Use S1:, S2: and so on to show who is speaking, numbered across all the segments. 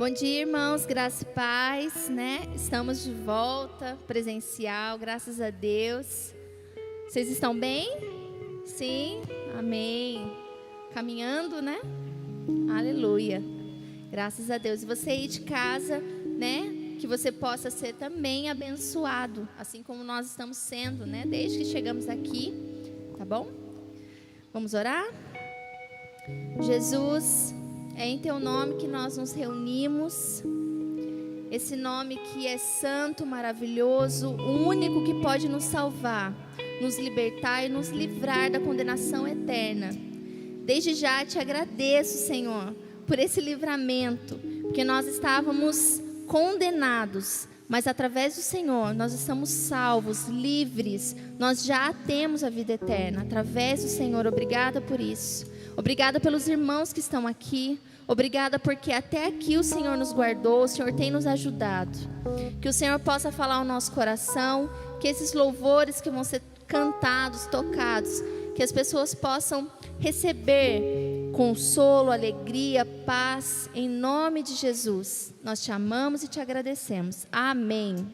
S1: Bom dia, irmãos, graça e paz, né? Estamos de volta, presencial, graças a Deus. Vocês estão bem? Sim? Amém. Caminhando, né? Aleluia. Graças a Deus. E você aí de casa, né? Que você possa ser também abençoado, assim como nós estamos sendo, né? Desde que chegamos aqui, tá bom? Vamos orar? Jesus, é em Teu nome que nós nos reunimos, esse nome que é santo, maravilhoso, o único que pode nos salvar, nos libertar e nos livrar da condenação eterna. Desde já te agradeço, Senhor, por esse livramento, porque nós estávamos condenados, mas através do Senhor nós estamos salvos, livres, nós já temos a vida eterna, através do Senhor. Obrigada por isso. Obrigada pelos irmãos que estão aqui. Obrigada porque até aqui o Senhor nos guardou, o Senhor tem nos ajudado. Que o Senhor possa falar ao nosso coração, que esses louvores que vão ser cantados, tocados, que as pessoas possam receber consolo, alegria, paz, em nome de Jesus. Nós te amamos e te agradecemos. Amém.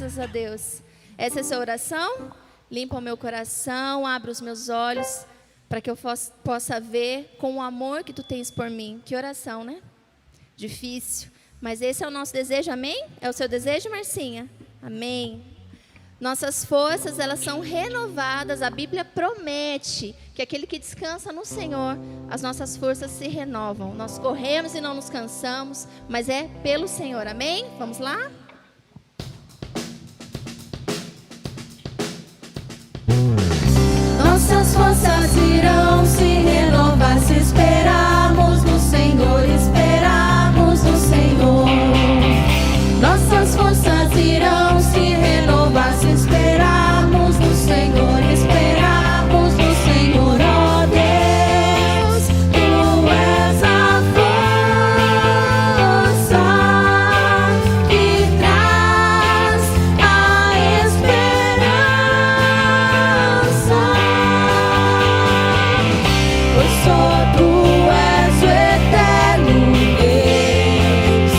S1: Graças a Deus. Essa é a sua oração? Limpa o meu coração, abre os meus olhos, para que eu possa ver com o amor que tu tens por mim. Que oração, né? Difícil. Mas esse é o nosso desejo, amém? É o seu desejo, Marcinha? Amém. Nossas forças, elas são renovadas. A Bíblia promete que aquele que descansa no Senhor, as nossas forças se renovam. Nós corremos e não nos cansamos, mas é pelo Senhor, amém? Vamos lá?
S2: Nossas forças irão se renovar se esperarmos no Senhor, esperarmos no Senhor. Nossas forças irão se renovar se esperarmos no Senhor, esperarmos no Senhor. Ó Deus, Tu és a força que traz a esperança, pois só Tu és o eterno Deus,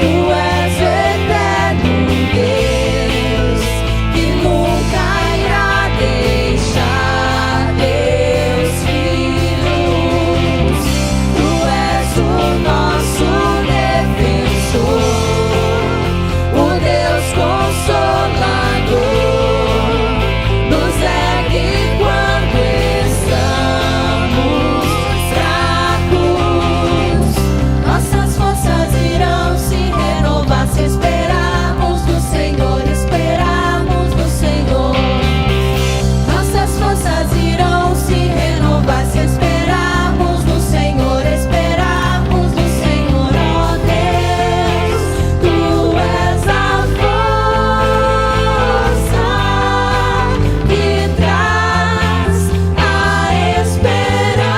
S2: Tu és o eterno Deus, que nunca irá deixar Teus filhos. Tu és o nosso defensor, o Deus consolador, nos ergue quando estamos fracos. Nossas forças irão se renovar se esperarmos no Senhor, esperarmos no Senhor. Nossas forças irão se renovar se esperarmos no Senhor, esperarmos no Senhor. Ó Deus, Tu és a força que traz a esperança,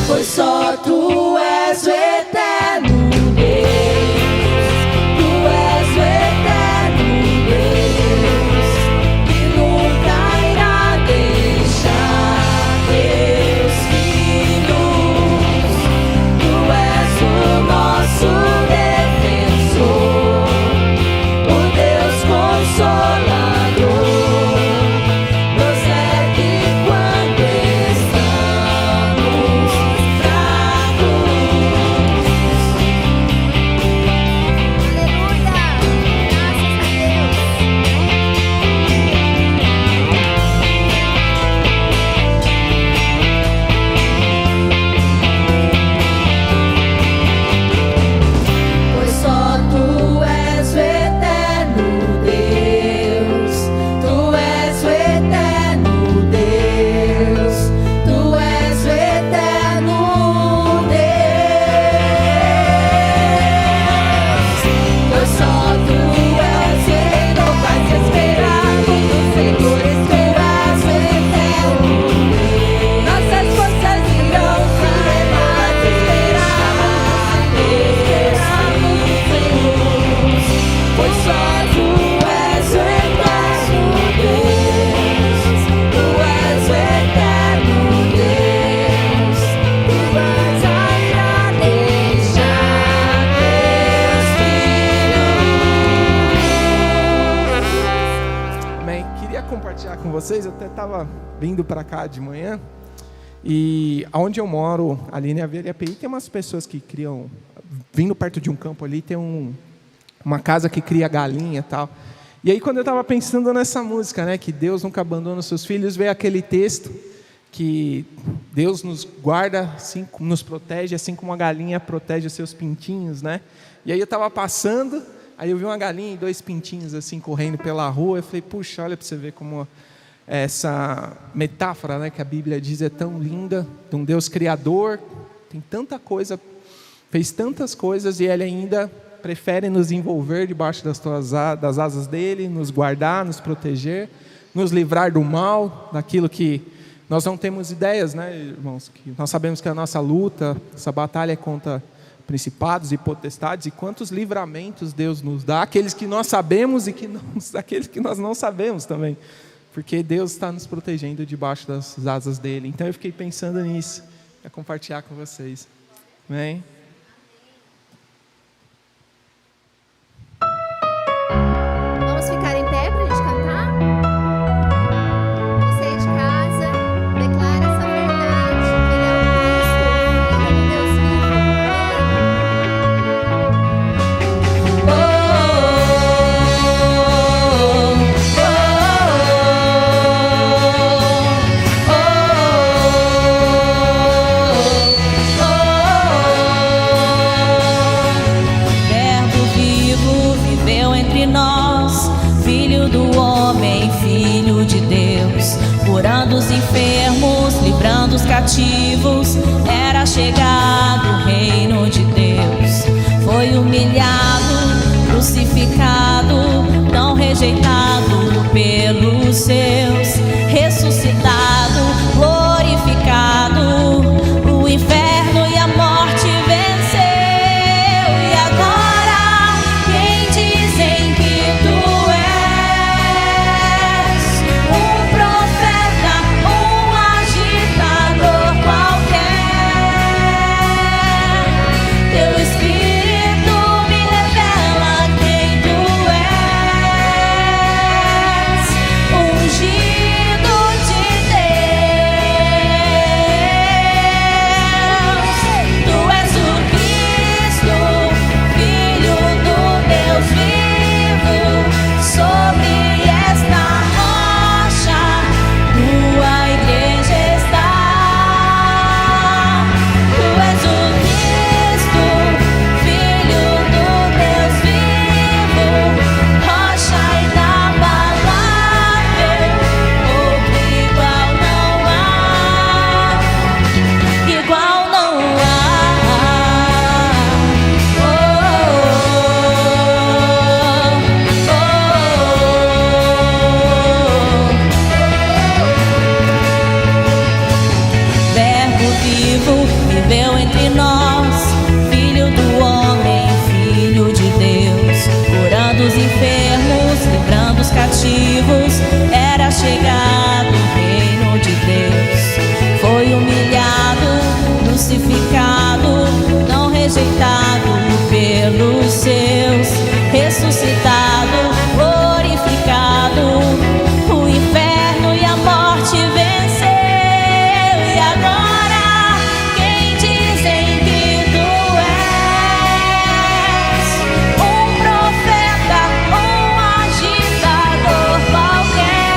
S2: pois só Tu és o eterno Deus, Tu és o eterno Deus, que nunca irá deixar Teus filhos. Tu és o nosso defensor, o Deus consolador, nos ergue quando estamos fracos.
S1: Aleluia! Graças a Deus.
S2: Pois só Tu és o eterno Deus, Tu és o eterno Deus, Tu és o eterno Deus. Pois só Tu és o renovar se esperarmos no Senhor, esperarmos o eterno Deus. Nossas forças irão se renovar se esperarmos no Senhor, pois só Tu és o eterno Deus, Tu és o eterno Deus, Tu vais a deixar Teus filhos.
S3: Amém. Queria compartilhar com vocês, eu até estava vindo para cá de manhã, e onde eu moro, ali na Vila API, tem umas pessoas que criam, vindo perto de um campo ali, tem uma casa que cria galinha e tal. E aí quando eu estava pensando nessa música, né, que Deus nunca abandona os seus filhos, veio aquele texto que Deus nos guarda, assim, nos protege, assim como a galinha protege os seus pintinhos, né? E aí eu estava passando, aí eu vi uma galinha e 2 pintinhos assim correndo pela rua. Eu falei, puxa, olha para você ver como essa metáfora, né, que a Bíblia diz é tão linda, de um Deus criador, tem tanta coisa, fez tantas coisas, e Ele ainda prefere nos envolver debaixo das asas dEle, nos guardar, nos proteger, nos livrar do mal, daquilo que nós não temos ideias, né, irmãos? Que nós sabemos que a nossa luta, essa batalha é contra principados e potestades, e quantos livramentos Deus nos dá, aqueles que nós sabemos e aqueles que nós não sabemos também, porque Deus está nos protegendo debaixo das asas dEle. Então eu fiquei pensando nisso, para compartilhar com vocês. Amém?
S2: curando os enfermos, livrando os cativos. Era chegado o reino de Deus. Foi humilhado, crucificado, tão rejeitado pelos seus, ressuscitado, glorificado, o inferno e a morte venceu. E agora, quem dizem que tu és? Um profeta, um agitador qualquer. Teu Espírito me revela quem tu és, ungido de Deus. Tu és o Cristo, Filho do Deus vivo. Sobre esta rocha tua igreja está. Tu és o Cristo, Filho do Deus vivo, rocha inabalável, outro igual não há, igual não há. Verbo vivo viveu entre nós, Filho do homem, Filho de Deus, curando os enfermos, livrando os cativos. Era chegado o reino de Deus. Foi humilhado, crucificado, não rejeitado pelos seus, ressuscitado, glorificado, o inferno e a morte venceu. E agora, quem dizem que tu és? Um profeta, um agitador qualquer.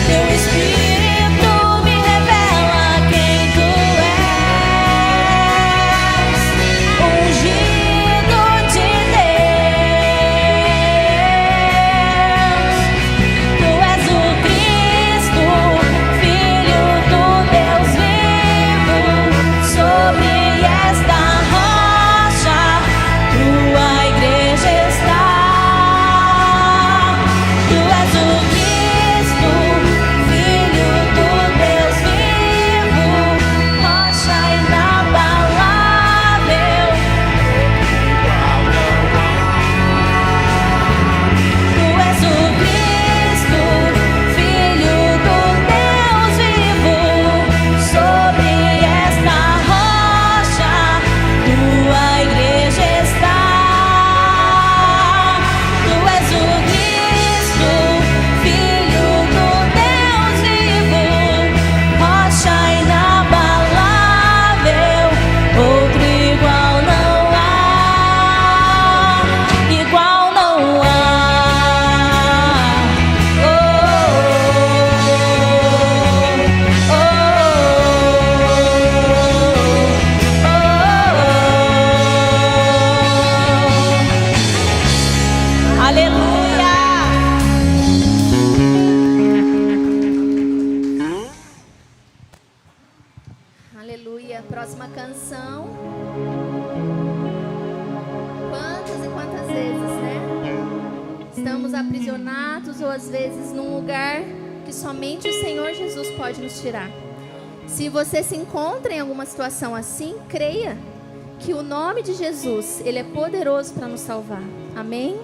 S2: Teu Espírito me revela quem tu és, ungido de Deus. Tu és o Cristo, Filho do Deus vivo. Sobre esta rocha tua igreja está. Tu és o Cristo, Filho do Deus vivo, rocha inabalável. Tu és o Cristo, Filho do Deus vivo. Sobre esta rocha tua igreja está. Tu és o Cristo, Filho do Deus vivo, rocha inabalável, outro igual não há, igual não há. Aleluia!
S1: Aleluia. Próxima canção. Quantas e quantas vezes, né? Estamos aprisionados ou às vezes num lugar que somente o Senhor Jesus pode nos tirar. Se você se encontra em alguma situação assim, creia que o nome de Jesus, ele é poderoso para nos salvar. Amém?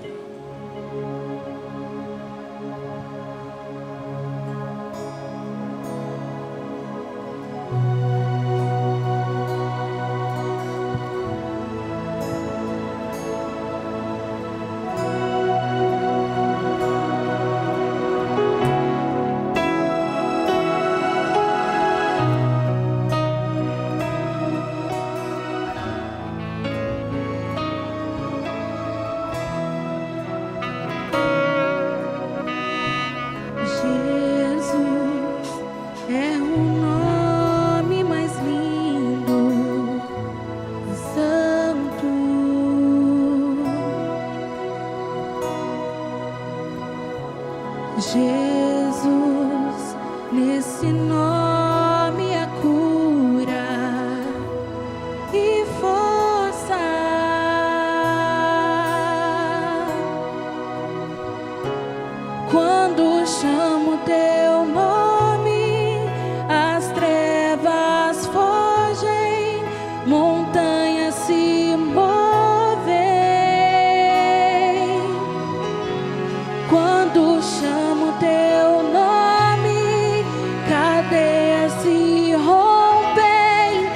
S2: Jesus, nesse nome há cura e força. Quando chamo teu nome, as trevas fogem, montanhas se movem. Quando chamo teu nome, cadeias se rompem,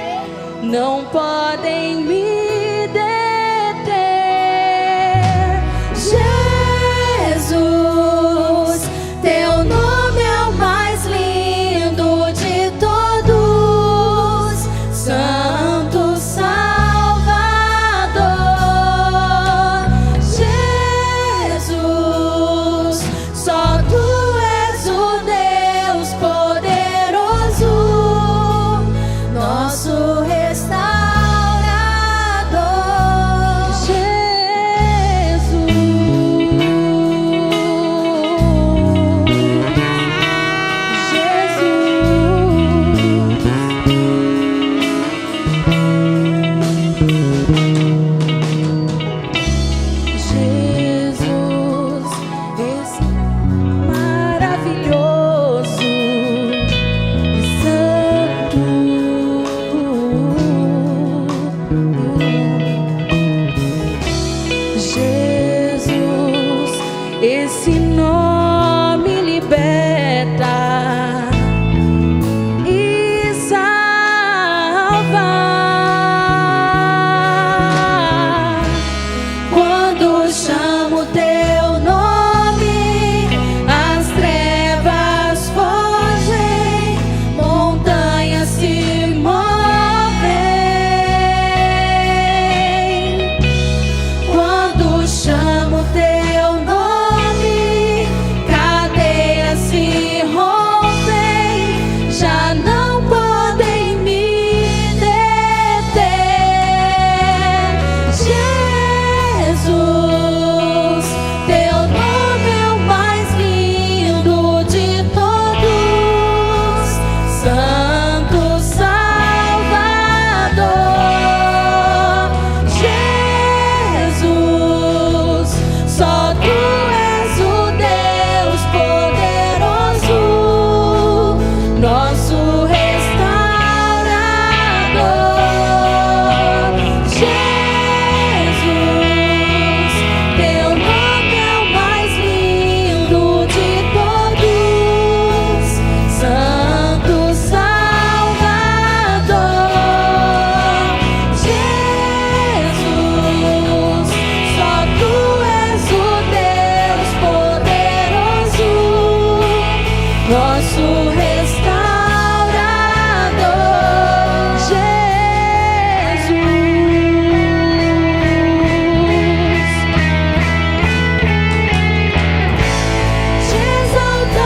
S2: não podem me deter. Jesus, teu nome é o mais lindo de todos, Santo Salvador. Jesus, só tu és o Deus poderoso, nosso restaurador. Jesus, esse maravilhoso e santo. Jesus, esse nome liberta e salva. Quando chamo teu nome, as trevas fogem, montanhas se movem. Quando chamo teu nome, cadeias se rompem, já não podem me deter. Jesus, teu nome é o mais lindo de todos, Santo Salvador. Jesus, só tu és o Deus poderoso, nosso restaurador. Jesus, teu nome é o mais lindo de todos, Santo Salvador. Jesus, só tu és o Deus poderoso, nosso restaurador. Jesus, te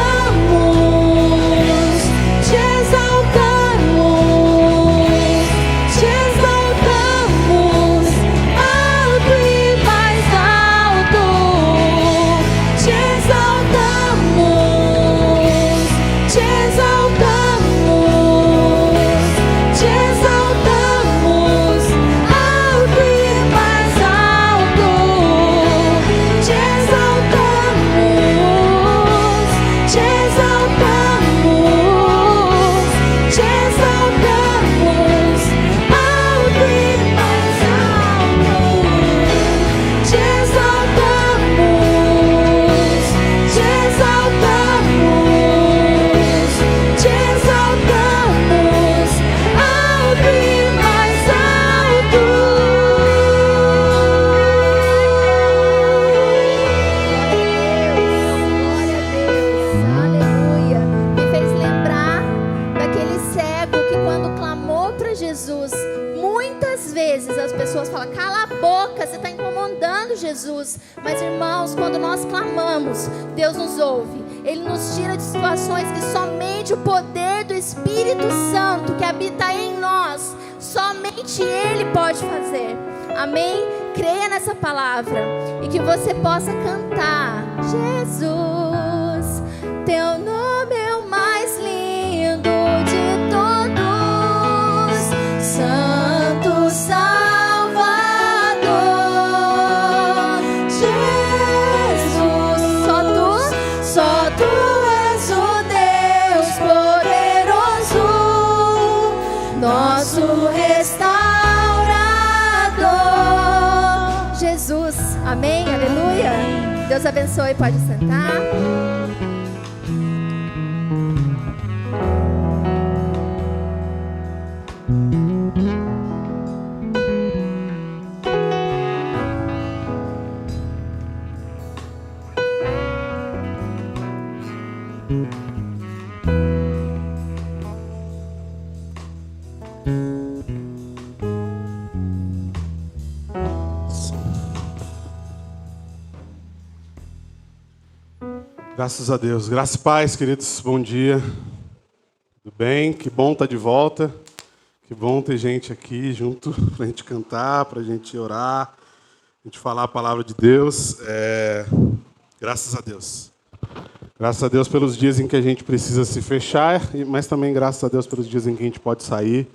S2: exaltamos, te exaltamos, te exaltamos, alto e mais alto. Te exaltamos, te exaltamos, te exaltamos, alto e mais alto. Te exaltamos, te exaltamos, te exaltamos, alto e mais alto. Te exaltamos, te exaltamos, te exaltamos, alto e mais alto.
S1: Aleluia. Me fez lembrar daquele cego que quando clamou para Jesus, muitas vezes as pessoas falam: cala a boca, você está incomodando Jesus. Mas irmãos, quando nós clamamos, Deus nos ouve. Ele nos tira de situações que somente o poder do Espírito Santo que habita em nós, somente Ele pode fazer. Amém? Creia nessa palavra e que você possa cantar: Jesus, Deus abençoe, pode sentar.
S4: Graças a Deus. Graças e paz, queridos. Bom dia. Tudo bem? Que bom estar de volta. Que bom ter gente aqui junto para a gente cantar, para a gente orar, a gente falar a palavra de Deus. Graças a Deus. Graças a Deus pelos dias em que a gente precisa se fechar, mas também graças a Deus pelos dias em que a gente pode sair.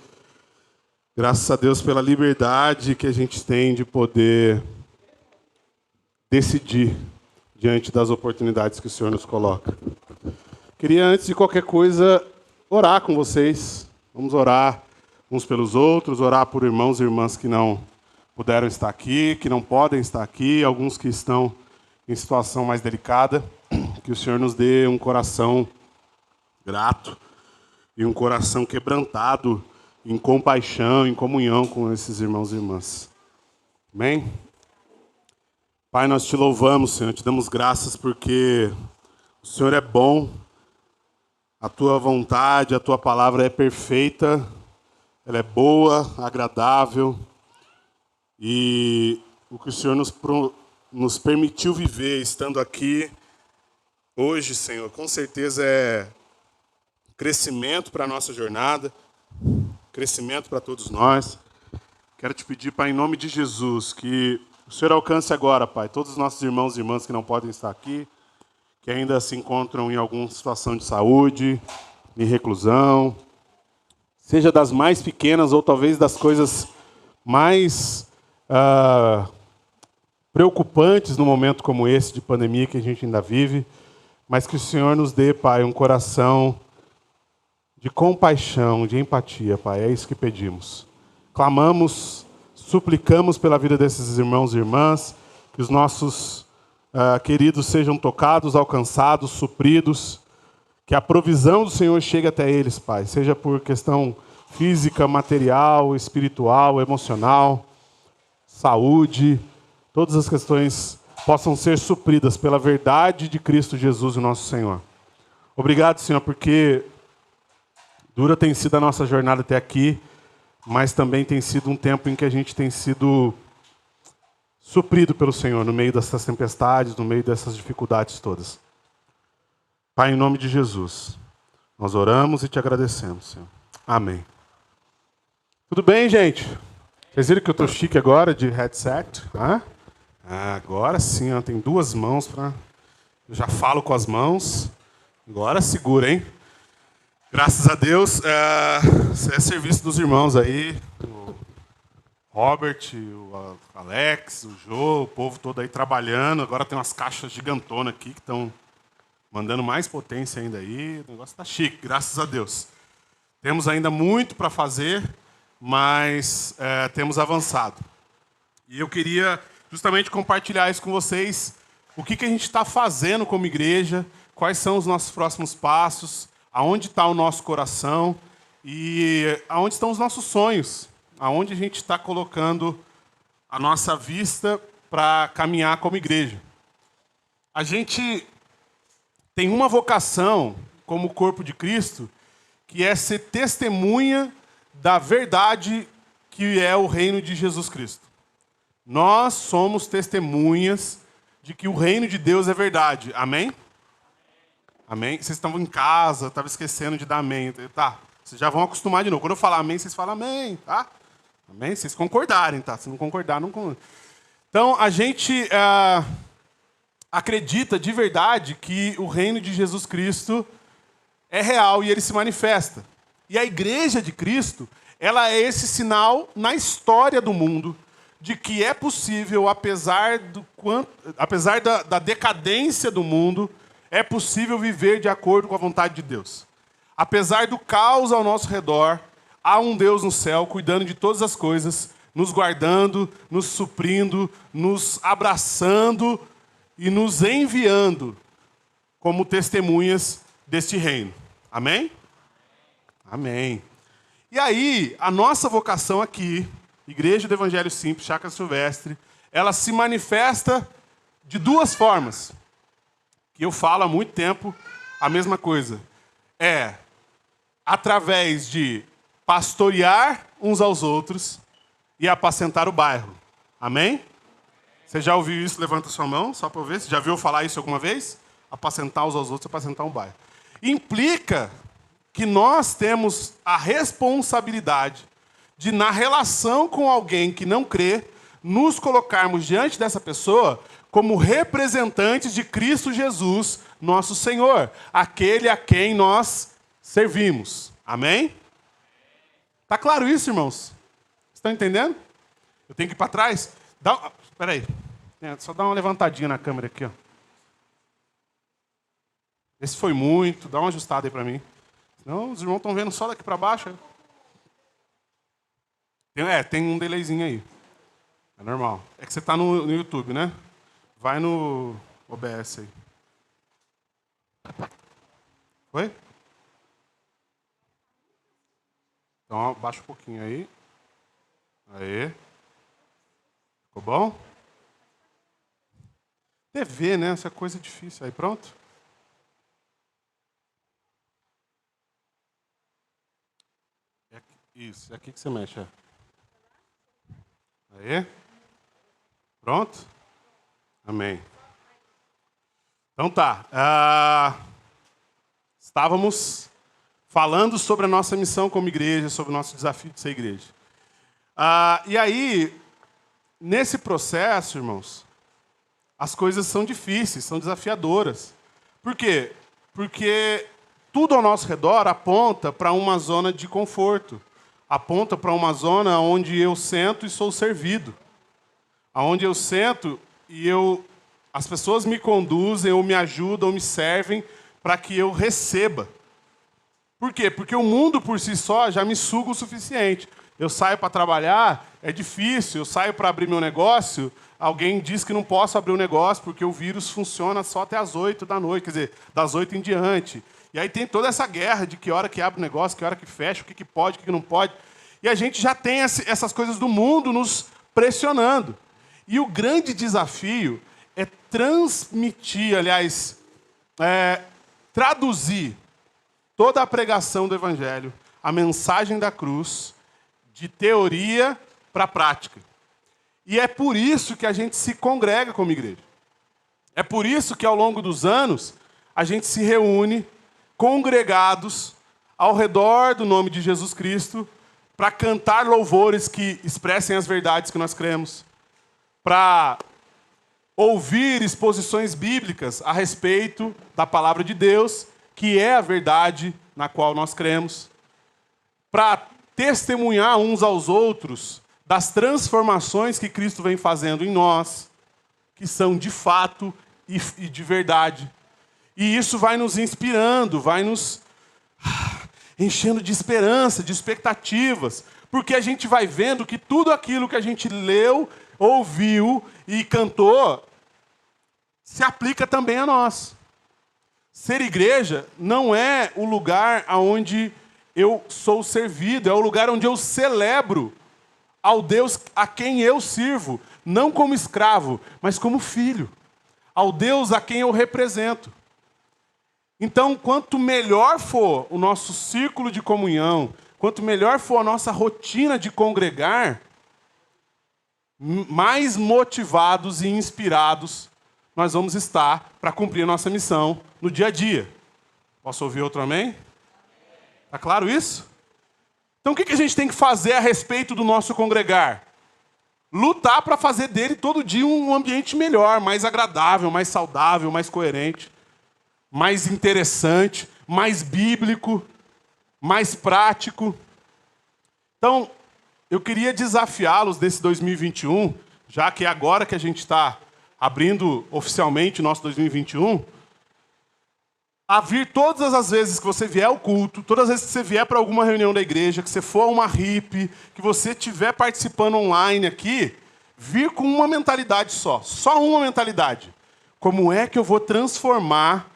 S4: Graças a Deus pela liberdade que a gente tem de poder decidir diante das oportunidades que o Senhor nos coloca. Queria, antes de qualquer coisa, orar com vocês. Vamos orar uns pelos outros, orar por irmãos e irmãs que não puderam estar aqui, que não podem estar aqui, alguns que estão em situação mais delicada. Que o Senhor nos dê um coração grato e um coração quebrantado em compaixão, em comunhão com esses irmãos e irmãs. Amém? Pai, nós te louvamos, Senhor, te damos graças porque o Senhor é bom, a tua vontade, a tua palavra é perfeita, ela é boa, agradável, e o que o Senhor nos permitiu viver estando aqui hoje, Senhor, com certeza é crescimento para a nossa jornada, crescimento para todos nós. Quero te pedir, Pai, em nome de Jesus, que o Senhor alcance agora, Pai, todos os nossos irmãos e irmãs que não podem estar aqui, que ainda se encontram em alguma situação de saúde, em reclusão, seja das mais pequenas ou talvez das coisas mais preocupantes no momento como esse de pandemia que a gente ainda vive, mas que o Senhor nos dê, Pai, um coração de compaixão, de empatia, Pai, é isso que pedimos. Clamamos, suplicamos pela vida desses irmãos e irmãs, que os nossos queridos sejam tocados, alcançados, supridos, que a provisão do Senhor chegue até eles, Pai, seja por questão física, material, espiritual, emocional, saúde, todas as questões possam ser supridas pela verdade de Cristo Jesus, o nosso Senhor. Obrigado, Senhor, porque dura tem sido a nossa jornada até aqui, mas também tem sido um tempo em que a gente tem sido suprido pelo Senhor no meio dessas tempestades, no meio dessas dificuldades todas. Pai, em nome de Jesus, nós oramos e te agradecemos, Senhor. Amém. Tudo bem, gente? Vocês viram que eu estou chique agora de headset? Agora sim, ó, tem duas mãos para... Eu já falo com as mãos. Agora segura, hein? Graças a Deus, é serviço dos irmãos aí, o Robert, o Alex, o Jô, o povo todo aí trabalhando. Agora tem umas caixas gigantonas aqui que estão mandando mais potência ainda aí. O negócio está chique, graças a Deus. Temos ainda muito para fazer, mas temos avançado. E eu queria justamente compartilhar isso com vocês, o que a gente está fazendo como igreja, quais são os nossos próximos passos, aonde está o nosso coração e aonde estão os nossos sonhos, aonde a gente está colocando a nossa vista para caminhar como igreja. A gente tem uma vocação como corpo de Cristo, que é ser testemunha da verdade que é o reino de Jesus Cristo. Nós somos testemunhas de que o reino de Deus é verdade. Amém? Amém? Vocês estavam em casa, estavam esquecendo de dar amém. Tá, vocês já vão acostumar de novo. Quando eu falar amém, vocês falam amém, tá? Amém? Vocês concordarem, tá? Se não concordar, não concordar. Então, a gente acredita de verdade que o reino de Jesus Cristo é real e ele se manifesta. E a igreja de Cristo, ela é esse sinal na história do mundo de que é possível, apesar da decadência do mundo, é possível viver de acordo com a vontade de Deus. Apesar do caos ao nosso redor, há um Deus no céu cuidando de todas as coisas, nos guardando, nos suprindo, nos abraçando e nos enviando como testemunhas deste reino. Amém? Amém. E aí, a nossa vocação aqui, Igreja do Evangelho Simples, Chácara Silvestre, ela se manifesta de duas formas. Que eu falo há muito tempo a mesma coisa. É através de pastorear uns aos outros e apacentar o bairro. Amém? Você já ouviu isso? Levanta sua mão, só para eu ver. Você já viu falar isso alguma vez? Apacentar uns aos outros, apacentar um bairro. Implica que nós temos a responsabilidade de, na relação com alguém que não crê, nos colocarmos diante dessa pessoa como representantes de Cristo Jesus, nosso Senhor, aquele a quem nós servimos. Amém? Tá claro isso, irmãos? Estão entendendo? Eu tenho que ir para trás? Espera aí. Só dá uma levantadinha na câmera aqui, ó. Esse foi muito. Dá uma ajustada aí para mim. Senão os irmãos estão vendo só daqui para baixo. Tem um delayzinho aí. É normal. É que você está no YouTube, né? Vai no OBS aí. Foi? Então, abaixa um pouquinho aí. Aí. Ficou bom? TV, né? Essa coisa difícil. Aí, pronto? Isso, é aqui que você mexe. Aí. Pronto? Amém. Então tá. Estávamos falando sobre a nossa missão como igreja, sobre o nosso desafio de ser igreja. E aí, nesse processo, irmãos, as coisas são difíceis, são desafiadoras. Por quê? Porque tudo ao nosso redor aponta para uma zona de conforto. Aponta para uma zona onde eu sento e sou servido. Onde eu sento e as pessoas me conduzem, ou me ajudam, ou me servem para que eu receba. Por quê? Porque o mundo por si só já me suga o suficiente. Eu saio para trabalhar, é difícil. Eu saio para abrir meu negócio, alguém diz que não posso abrir o negócio porque o vírus funciona só até as 8 da noite, quer dizer, das 8 em diante. E aí tem toda essa guerra de que hora que abre o negócio, que hora que fecha, o que pode, o que não pode. E a gente já tem essas coisas do mundo nos pressionando. E o grande desafio é transmitir, traduzir toda a pregação do Evangelho, a mensagem da cruz, de teoria para a prática. E é por isso que a gente se congrega como igreja. É por isso que, ao longo dos anos, a gente se reúne congregados ao redor do nome de Jesus Cristo para cantar louvores que expressem as verdades que nós cremos, para ouvir exposições bíblicas a respeito da palavra de Deus, que é a verdade na qual nós cremos, para testemunhar uns aos outros das transformações que Cristo vem fazendo em nós, que são de fato e de verdade. E isso vai nos inspirando, vai nos enchendo de esperança, de expectativas, porque a gente vai vendo que tudo aquilo que a gente leu, ouviu e cantou se aplica também a nós. Ser igreja não é o lugar onde eu sou servido, é o lugar onde eu celebro ao Deus a quem eu sirvo, não como escravo, mas como filho, ao Deus a quem eu represento. Então, quanto melhor for o nosso círculo de comunhão, quanto melhor for a nossa rotina de congregar, mais motivados e inspirados nós vamos estar para cumprir a nossa missão no dia a dia. Posso ouvir outro amém? Está claro isso? Então, o que a gente tem que fazer a respeito do nosso congregar? Lutar para fazer dele todo dia um ambiente melhor, mais agradável, mais saudável, mais coerente, mais interessante, mais bíblico, mais prático. Então, eu queria desafiá-los desse 2021, já que é agora que a gente está abrindo oficialmente o nosso 2021, a vir todas as vezes que você vier ao culto, todas as vezes que você vier para alguma reunião da igreja, que você for a uma RIP, que você estiver participando online aqui, vir com uma mentalidade só uma mentalidade. como é que eu vou transformar,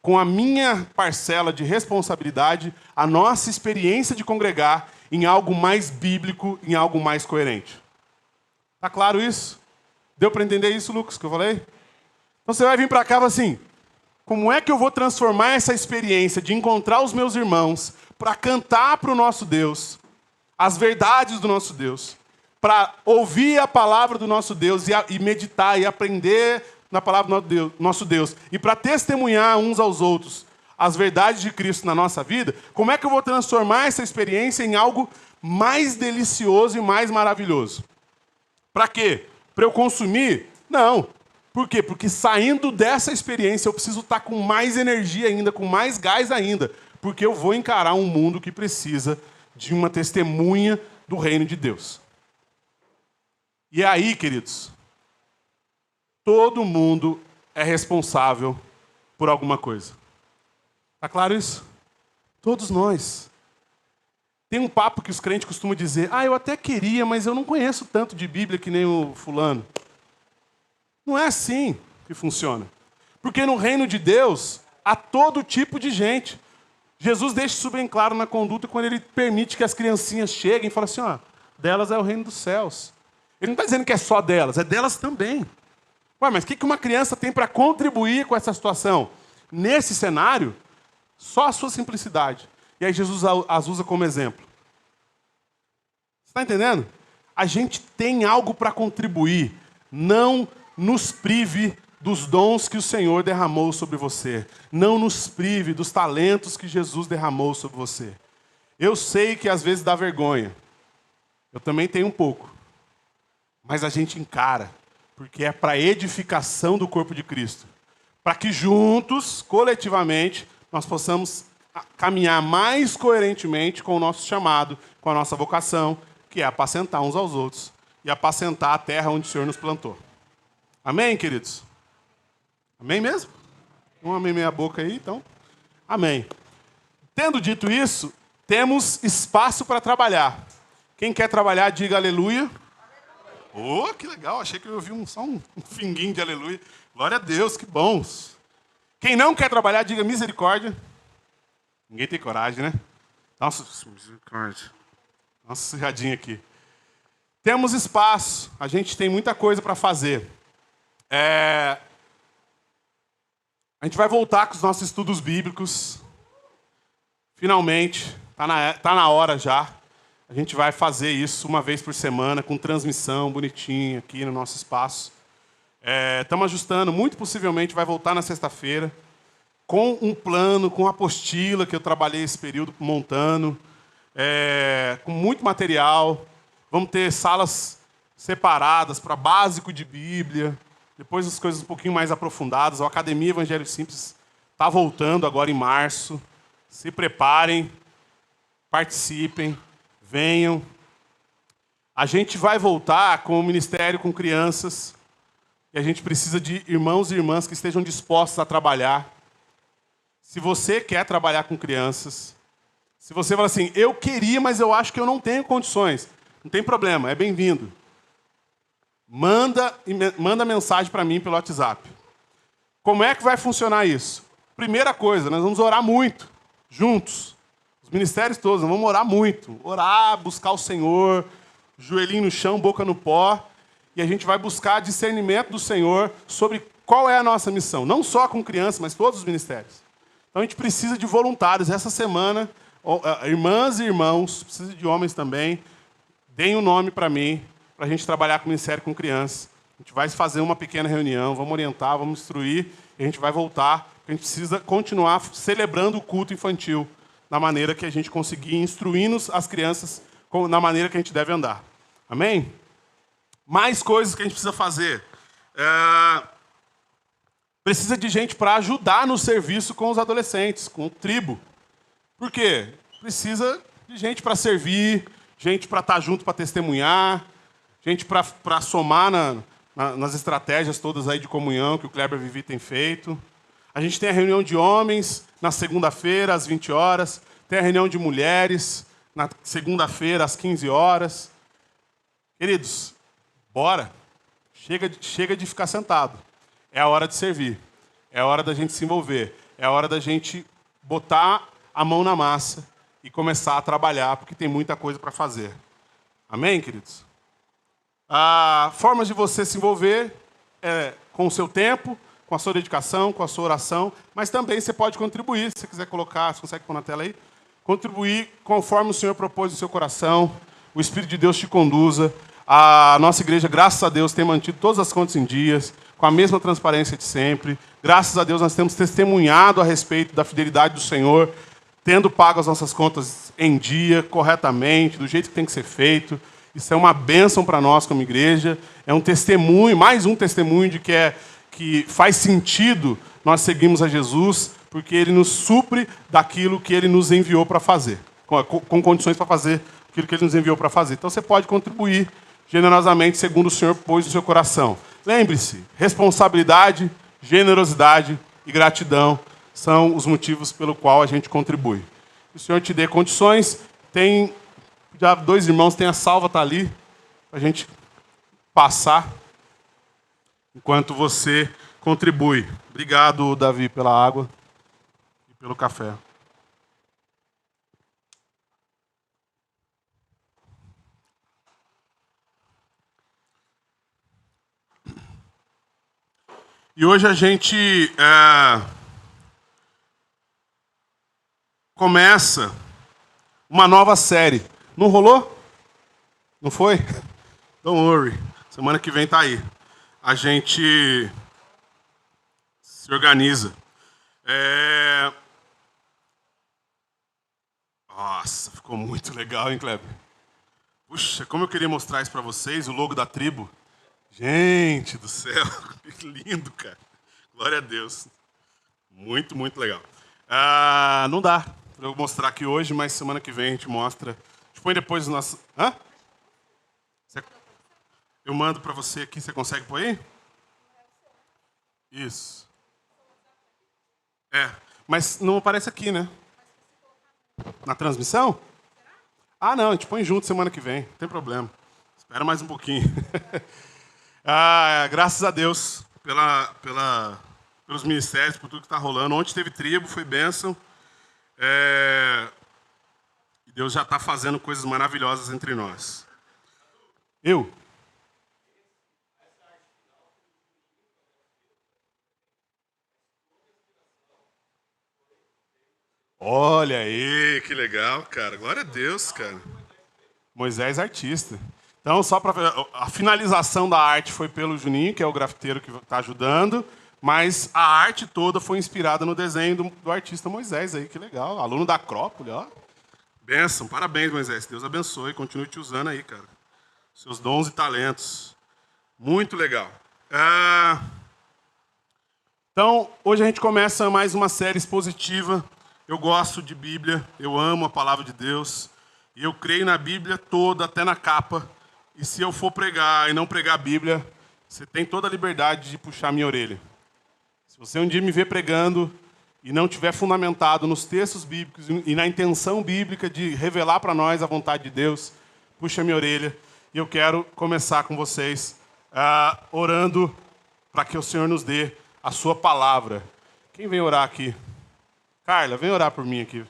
S4: com a minha parcela de responsabilidade, a nossa experiência de congregar em algo mais bíblico, em algo mais coerente. Tá claro isso? Deu para entender isso, Lucas, que eu falei? Então você vai vir para cá e falar assim, como é que eu vou transformar essa experiência de encontrar os meus irmãos para cantar para o nosso Deus, as verdades do nosso Deus, para ouvir a palavra do nosso Deus e meditar e aprender na palavra do nosso Deus, e para testemunhar uns aos outros as verdades de Cristo na nossa vida, como é que eu vou transformar essa experiência em algo mais delicioso e mais maravilhoso? Para quê? Para eu consumir? Não. Por quê? Porque saindo dessa experiência eu preciso estar com mais energia ainda, com mais gás ainda, porque eu vou encarar um mundo que precisa de uma testemunha do reino de Deus. E aí, queridos, todo mundo é responsável por alguma coisa. Tá claro isso? Todos nós. Tem um papo que os crentes costumam dizer, eu até queria, mas eu não conheço tanto de Bíblia que nem o fulano. Não é assim que funciona. Porque no reino de Deus, há todo tipo de gente. Jesus deixa isso bem claro na conduta quando ele permite que as criancinhas cheguem e falem assim, delas é o reino dos céus. Ele não está dizendo que é só delas, é delas também. Mas o que uma criança tem para contribuir com essa situação? Nesse cenário, só a sua simplicidade. E aí Jesus as usa como exemplo. Você está entendendo? A gente tem algo para contribuir. Não nos prive dos dons que o Senhor derramou sobre você. Não nos prive dos talentos que Jesus derramou sobre você. Eu sei que às vezes dá vergonha. Eu também tenho um pouco. Mas a gente encara. Porque é para a edificação do corpo de Cristo. Para que juntos, coletivamente, nós possamos caminhar mais coerentemente com o nosso chamado, com a nossa vocação, que é apacentar uns aos outros e apacentar a terra onde o Senhor nos plantou. Amém, queridos? Amém mesmo? Um amém meia boca aí, então. Amém. Tendo dito isso, temos espaço para trabalhar. Quem quer trabalhar, diga aleluia. Que legal, achei que eu ouvi só um finguinho de aleluia. Glória a Deus, que bons. Quem não quer trabalhar, diga misericórdia. Ninguém tem coragem, né? Nossa, misericórdia. Nossa, sujadinha aqui. Temos espaço, a gente tem muita coisa para fazer. A gente vai voltar com os nossos estudos bíblicos. Finalmente, tá na hora já. A gente vai fazer isso uma vez por semana, com transmissão bonitinha aqui no nosso espaço. Estamos ajustando, muito possivelmente vai voltar na sexta-feira, com um plano, com apostila que eu trabalhei esse período montando, com muito material. Vamos ter salas separadas para básico de Bíblia, depois as coisas um pouquinho mais aprofundadas. A Academia Evangelho Simples está voltando agora em março. Se preparem, participem. Venham. A gente vai voltar com o ministério com crianças. E a gente precisa de irmãos e irmãs que estejam dispostos a trabalhar. Se você quer trabalhar com crianças, se você fala assim, eu queria, mas eu acho que eu não tenho condições, não tem problema, é bem-vindo. Manda mensagem para mim pelo WhatsApp. Como é que vai funcionar isso? Primeira coisa, nós vamos orar muito, juntos. Os ministérios todos, nós vamos orar muito. Orar, buscar o Senhor, joelhinho no chão, boca no pó. E a gente vai buscar discernimento do Senhor sobre qual é a nossa missão. Não só com crianças, mas todos os ministérios. Então a gente precisa de voluntários. Essa semana, irmãs e irmãos, precisa de homens também, deem um nome para mim, para a gente trabalhar com o ministério com crianças. A gente vai fazer uma pequena reunião, vamos orientar, vamos instruir, e a gente vai voltar. A gente precisa continuar celebrando o culto infantil, na maneira que a gente conseguir, instruindo as crianças na maneira que a gente deve andar. Amém? Mais coisas que a gente precisa fazer. Precisa de gente para ajudar no serviço com os adolescentes, com o tribo. Por quê? Precisa de gente para servir, gente para estar junto para testemunhar, gente para somar nas estratégias todas aí de comunhão que o Kleber Vivi tem feito. A gente tem a reunião de homens na segunda-feira, às 20 horas. Tem a reunião de mulheres na segunda-feira, às 15 horas. Queridos, bora. Chega de ficar sentado. É a hora de servir. É a hora da gente se envolver. É a hora da gente botar a mão na massa e começar a trabalhar, porque tem muita coisa para fazer. Amém, queridos? Formas de você se envolver com o seu tempo, com a sua dedicação, com a sua oração, mas também você pode contribuir, se você quiser colocar, você consegue pôr na tela aí? Contribuir conforme o Senhor propôs no seu coração, o Espírito de Deus te conduza. A nossa igreja, graças a Deus, tem mantido todas as contas em dias, com a mesma transparência de sempre. Graças a Deus, nós temos testemunhado a respeito da fidelidade do Senhor, tendo pago as nossas contas em dia, corretamente, do jeito que tem que ser feito. Isso é uma bênção para nós como igreja. É um testemunho, mais um testemunho de que faz sentido nós seguirmos a Jesus, porque Ele nos supre daquilo que Ele nos enviou para fazer, com condições para fazer aquilo que Ele nos enviou para fazer. Então você pode contribuir generosamente, segundo o Senhor pôs no seu coração. Lembre-se, responsabilidade, generosidade e gratidão são os motivos pelo qual a gente contribui. Que o Senhor te dê condições. Tem já 2 irmãos, tem a salva, está ali, para a gente passar enquanto você contribui. Obrigado, Davi, pela água e pelo café. E hoje a gente começa uma nova série. Não rolou? Não foi? Don't worry. Semana que vem tá aí. A gente se organiza. Nossa, ficou muito legal, hein, Kleber? Puxa, como eu queria mostrar isso para vocês, o logo da tribo. Gente do céu, que lindo, cara. Glória a Deus. Muito, muito legal. Não dá para eu mostrar aqui hoje, mas semana que vem a gente mostra. A gente põe depois o nosso... Hã? Eu mando para você aqui, você consegue pôr aí? Isso. Mas não aparece aqui, né? Na transmissão? Não, a gente põe junto semana que vem, não tem problema. Espera mais um pouquinho. Graças a Deus pelos ministérios, por tudo que está rolando. Ontem teve tribo, foi bênção. E Deus já está fazendo coisas maravilhosas entre nós. Olha aí, que legal, cara. Glória a Deus, cara. Moisés, artista. Então, só para a finalização da arte foi pelo Juninho, que é o grafiteiro que está ajudando, mas a arte toda foi inspirada no desenho do artista Moisés aí, que legal. Aluno da Acrópole, ó. Bênção, parabéns, Moisés. Deus abençoe, continue te usando aí, cara. Seus dons e talentos. Muito legal. Então, hoje a gente começa mais uma série expositiva. Eu gosto de Bíblia, eu amo a palavra de Deus, e eu creio na Bíblia toda, até na capa. E se eu for pregar e não pregar a Bíblia, você tem toda a liberdade de puxar a minha orelha. Se você um dia me ver pregando e não tiver fundamentado nos textos bíblicos e na intenção bíblica de revelar para nós a vontade de Deus, puxa a minha orelha. E eu quero começar com vocês orando para que o Senhor nos dê a sua palavra. Quem vem orar aqui? Carla, vem orar por mim aqui.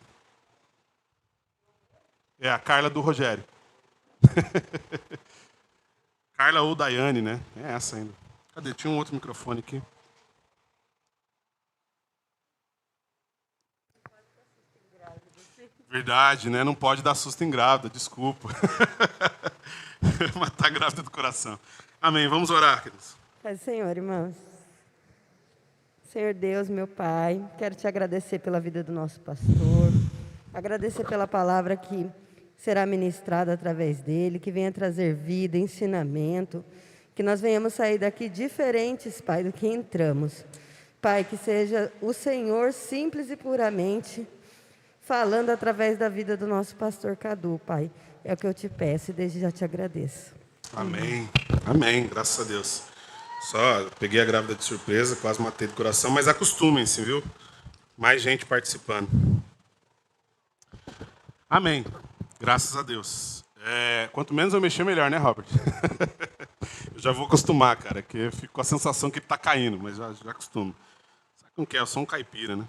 S4: É a Carla do Rogério. Carla ou Daiane, né? É essa ainda. Cadê? Tinha um outro microfone aqui. Verdade, né? Não pode dar susto em grávida, desculpa. Mas tá grávida do coração. Amém. Vamos orar, queridos.
S5: Pai, Senhor, irmãos. Senhor Deus, meu Pai, quero te agradecer pela vida do nosso pastor, agradecer pela palavra que será ministrada através dele, que venha trazer vida, ensinamento, que nós venhamos sair daqui diferentes, Pai, do que entramos. Pai, que seja o Senhor simples e puramente falando através da vida do nosso pastor Cadu, Pai. É o que eu te peço e desde já te agradeço.
S4: Amém. Amém, graças a Deus. Só peguei a grávida de surpresa, quase matei do coração, mas acostumem-se, viu? Mais gente participando. Amém. Graças a Deus. Quanto menos eu mexer, melhor, né, Robert? Eu já vou acostumar, cara, que eu fico com a sensação que ele está caindo, mas já acostumo. Sabe como que é? Eu sou um caipira, né?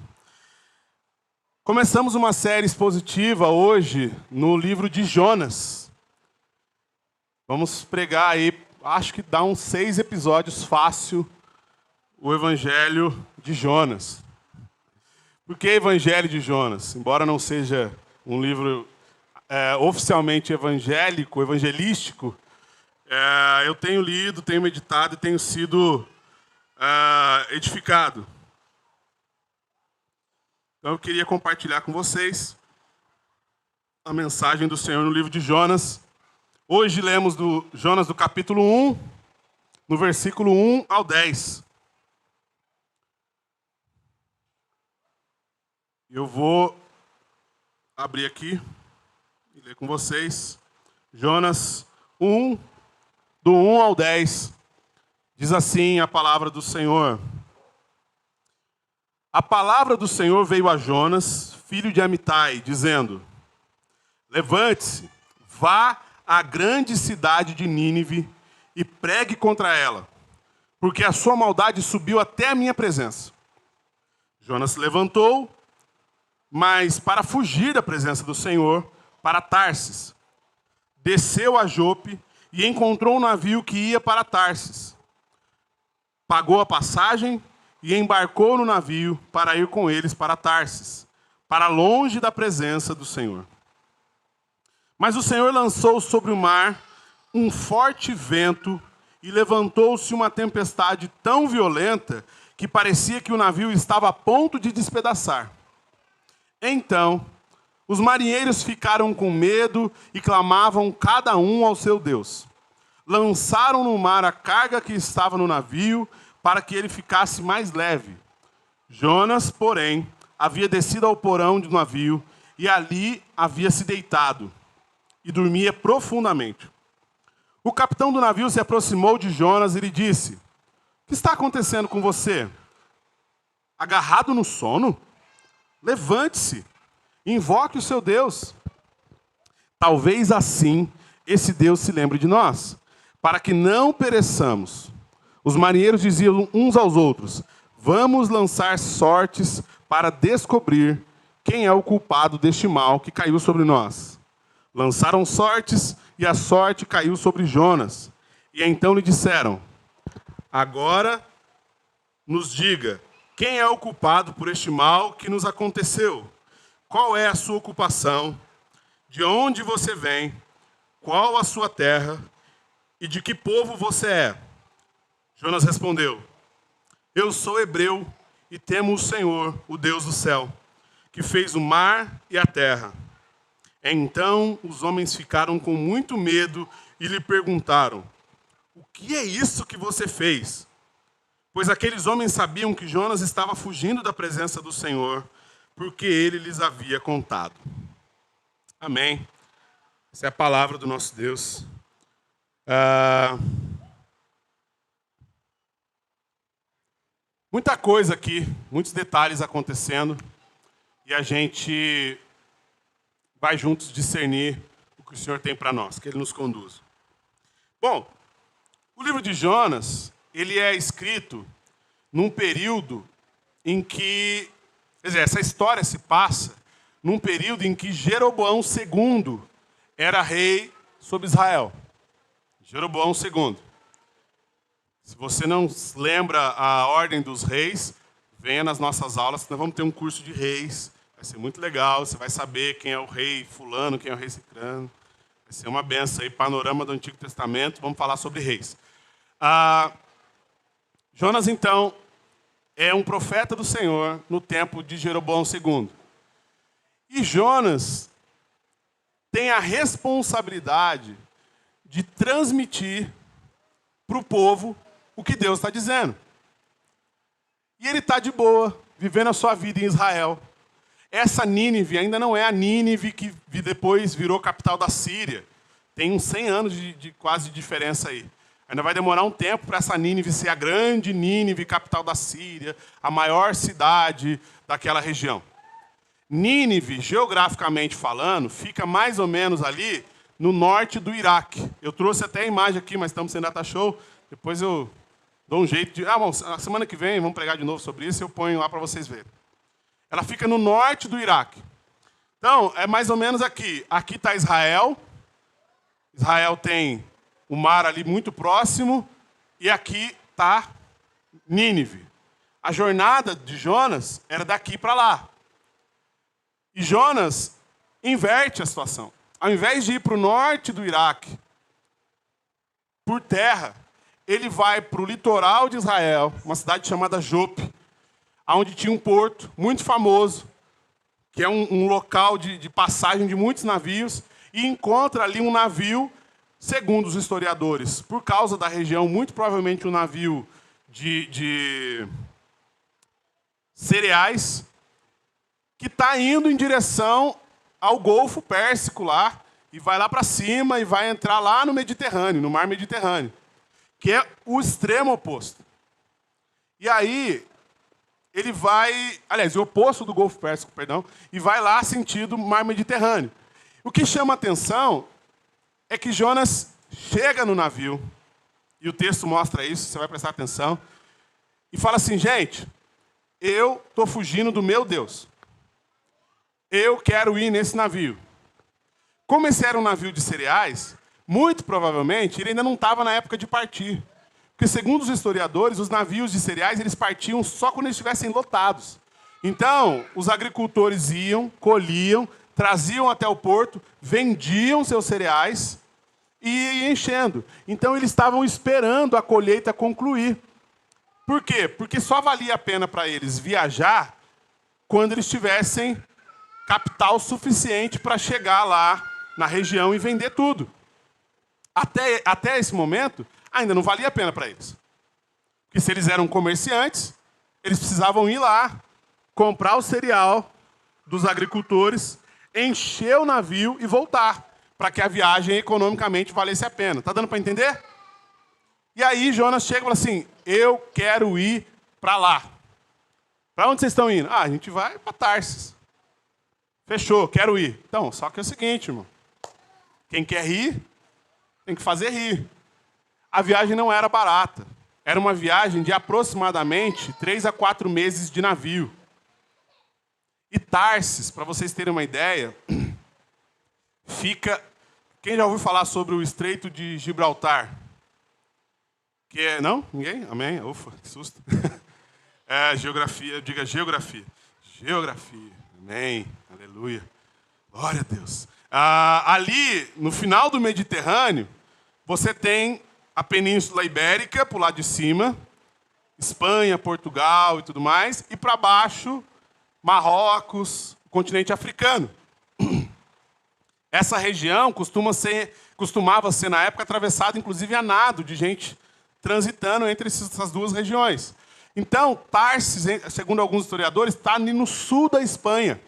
S4: Começamos uma série expositiva hoje no livro de Jonas. Vamos pregar aí, acho que dá uns 6 episódios fácil, o Evangelho de Jonas. Por que Evangelho de Jonas? Embora não seja um livro oficialmente evangélico, evangelístico, eu tenho lido, tenho meditado e tenho sido edificado. Então eu queria compartilhar com vocês a mensagem do Senhor no livro de Jonas. Hoje lemos do Jonas do capítulo 1, no versículo 1 ao 10. Eu vou abrir aqui e ler com vocês. Jonas 1, do 1 ao 10. Diz assim a palavra do Senhor. A palavra do Senhor veio a Jonas, filho de Amitai, dizendo: levante-se, vá à grande cidade de Nínive e pregue contra ela, porque a sua maldade subiu até a minha presença. Jonas se levantou, mas para fugir da presença do Senhor, para Tarsis. Desceu a Jope e encontrou um navio que ia para Tarsis. Pagou a passagem e embarcou no navio para ir com eles para Tarsis, para longe da presença do Senhor. Mas o Senhor lançou sobre o mar um forte vento e levantou-se uma tempestade tão violenta que parecia que o navio estava a ponto de despedaçar. Então, os marinheiros ficaram com medo e clamavam cada um ao seu Deus. Lançaram no mar a carga que estava no navio para que ele ficasse mais leve. Jonas, porém, havia descido ao porão do navio e ali havia se deitado e dormia profundamente. O capitão do navio se aproximou de Jonas e lhe disse: o que está acontecendo com você? Agarrado no sono? Levante-se, invoque o seu Deus. Talvez assim esse Deus se lembre de nós, para que não pereçamos. Os marinheiros diziam uns aos outros: vamos lançar sortes para descobrir quem é o culpado deste mal que caiu sobre nós. Lançaram sortes e a sorte caiu sobre Jonas. E então lhe disseram: agora nos diga, quem é o culpado por este mal que nos aconteceu? Qual é a sua ocupação? De onde você vem? Qual a sua terra? E de que povo você é? Jonas respondeu: eu sou hebreu e temo o Senhor, o Deus do céu, que fez o mar e a terra. Então os homens ficaram com muito medo e lhe perguntaram: o que é isso que você fez? Pois aqueles homens sabiam que Jonas estava fugindo da presença do Senhor, porque ele lhes havia contado. Amém. Essa é a palavra do nosso Deus. Muita coisa aqui, muitos detalhes acontecendo, e a gente vai juntos discernir o que o Senhor tem para nós, que Ele nos conduza. Bom, o livro de Jonas, ele é escrito num período em que, quer dizer, essa história se passa num período em que Jeroboão II era rei sobre Israel. Jeroboão II. Se você não lembra a ordem dos reis, venha nas nossas aulas, nós vamos ter um curso de reis. Vai ser muito legal, você vai saber quem é o rei fulano, quem é o rei cicrano. Vai ser uma benção aí, panorama do Antigo Testamento, vamos falar sobre reis. Jonas, então, é um profeta do Senhor no tempo de Jeroboão II. E Jonas tem a responsabilidade de transmitir para o povo o que Deus está dizendo. E ele está de boa, vivendo a sua vida em Israel. Essa Nínive ainda não é a Nínive que depois virou capital da Síria. Tem uns 100 anos de quase diferença aí. Ainda vai demorar um tempo para essa Nínive ser a grande Nínive, capital da Síria, a maior cidade daquela região. Nínive, geograficamente falando, fica mais ou menos ali no norte do Iraque. Eu trouxe até a imagem aqui, mas estamos sem data show. Depois eu dou um jeito de... bom, na semana que vem vamos pregar de novo sobre isso e eu ponho lá para vocês verem. Ela fica no norte do Iraque. Então, é mais ou menos aqui. Aqui está Israel. Israel tem o mar ali muito próximo. E aqui está Nínive. A jornada de Jonas era daqui para lá. E Jonas inverte a situação. Ao invés de ir para o norte do Iraque, por terra, ele vai para o litoral de Israel, uma cidade chamada Jope, onde tinha um porto muito famoso, que é um local de passagem de muitos navios, e encontra ali um navio, segundo os historiadores, por causa da região, muito provavelmente um navio de cereais, que está indo em direção ao Golfo Pérsico lá, e vai lá para cima e vai entrar lá no Mediterrâneo, no Mar Mediterrâneo, que é o extremo oposto. E aí, ele vai... Aliás, o oposto do Golfo Pérsico, perdão, e vai lá sentido Mar Mediterrâneo. O que chama a atenção é que Jonas chega no navio, e o texto mostra isso, você vai prestar atenção, e fala assim, gente, eu estou fugindo do meu Deus. Eu quero ir nesse navio. Como esse era um navio de cereais, muito provavelmente ele ainda não estava na época de partir. Porque, segundo os historiadores, os navios de cereais eles partiam só quando eles estivessem lotados. Então, os agricultores iam, colhiam, traziam até o porto, vendiam seus cereais e iam enchendo. Então, eles estavam esperando a colheita concluir. Por quê? Porque só valia a pena para eles viajar quando eles tivessem capital suficiente para chegar lá na região e vender tudo. Até esse momento, ainda não valia a pena para eles. Porque se eles eram comerciantes, eles precisavam ir lá, comprar o cereal dos agricultores, encher o navio e voltar, para que a viagem economicamente valesse a pena. Está dando para entender? E aí Jonas chega e fala assim, eu quero ir para lá. Para onde vocês estão indo? A gente vai para Tarsis. Fechou, quero ir. Então, só que é o seguinte, irmão. Quem quer rir, tem que fazer rir. A viagem não era barata. Era uma viagem de aproximadamente 3 a 4 meses de navio. E Tarsis, para vocês terem uma ideia, fica... Quem já ouviu falar sobre o Estreito de Gibraltar? Que é... Não? Ninguém? Amém? Ufa, que susto. Geografia, diga geografia. Geografia. Amém. Aleluia. Glória a Deus. Ali, no final do Mediterrâneo, você tem a Península Ibérica, para o lado de cima, Espanha, Portugal e tudo mais, e para baixo, Marrocos, o continente africano. Essa região costumava ser, na época, atravessada, inclusive, a nado de gente transitando entre essas duas regiões. Então, Tarsis, segundo alguns historiadores, está ali no sul da Espanha.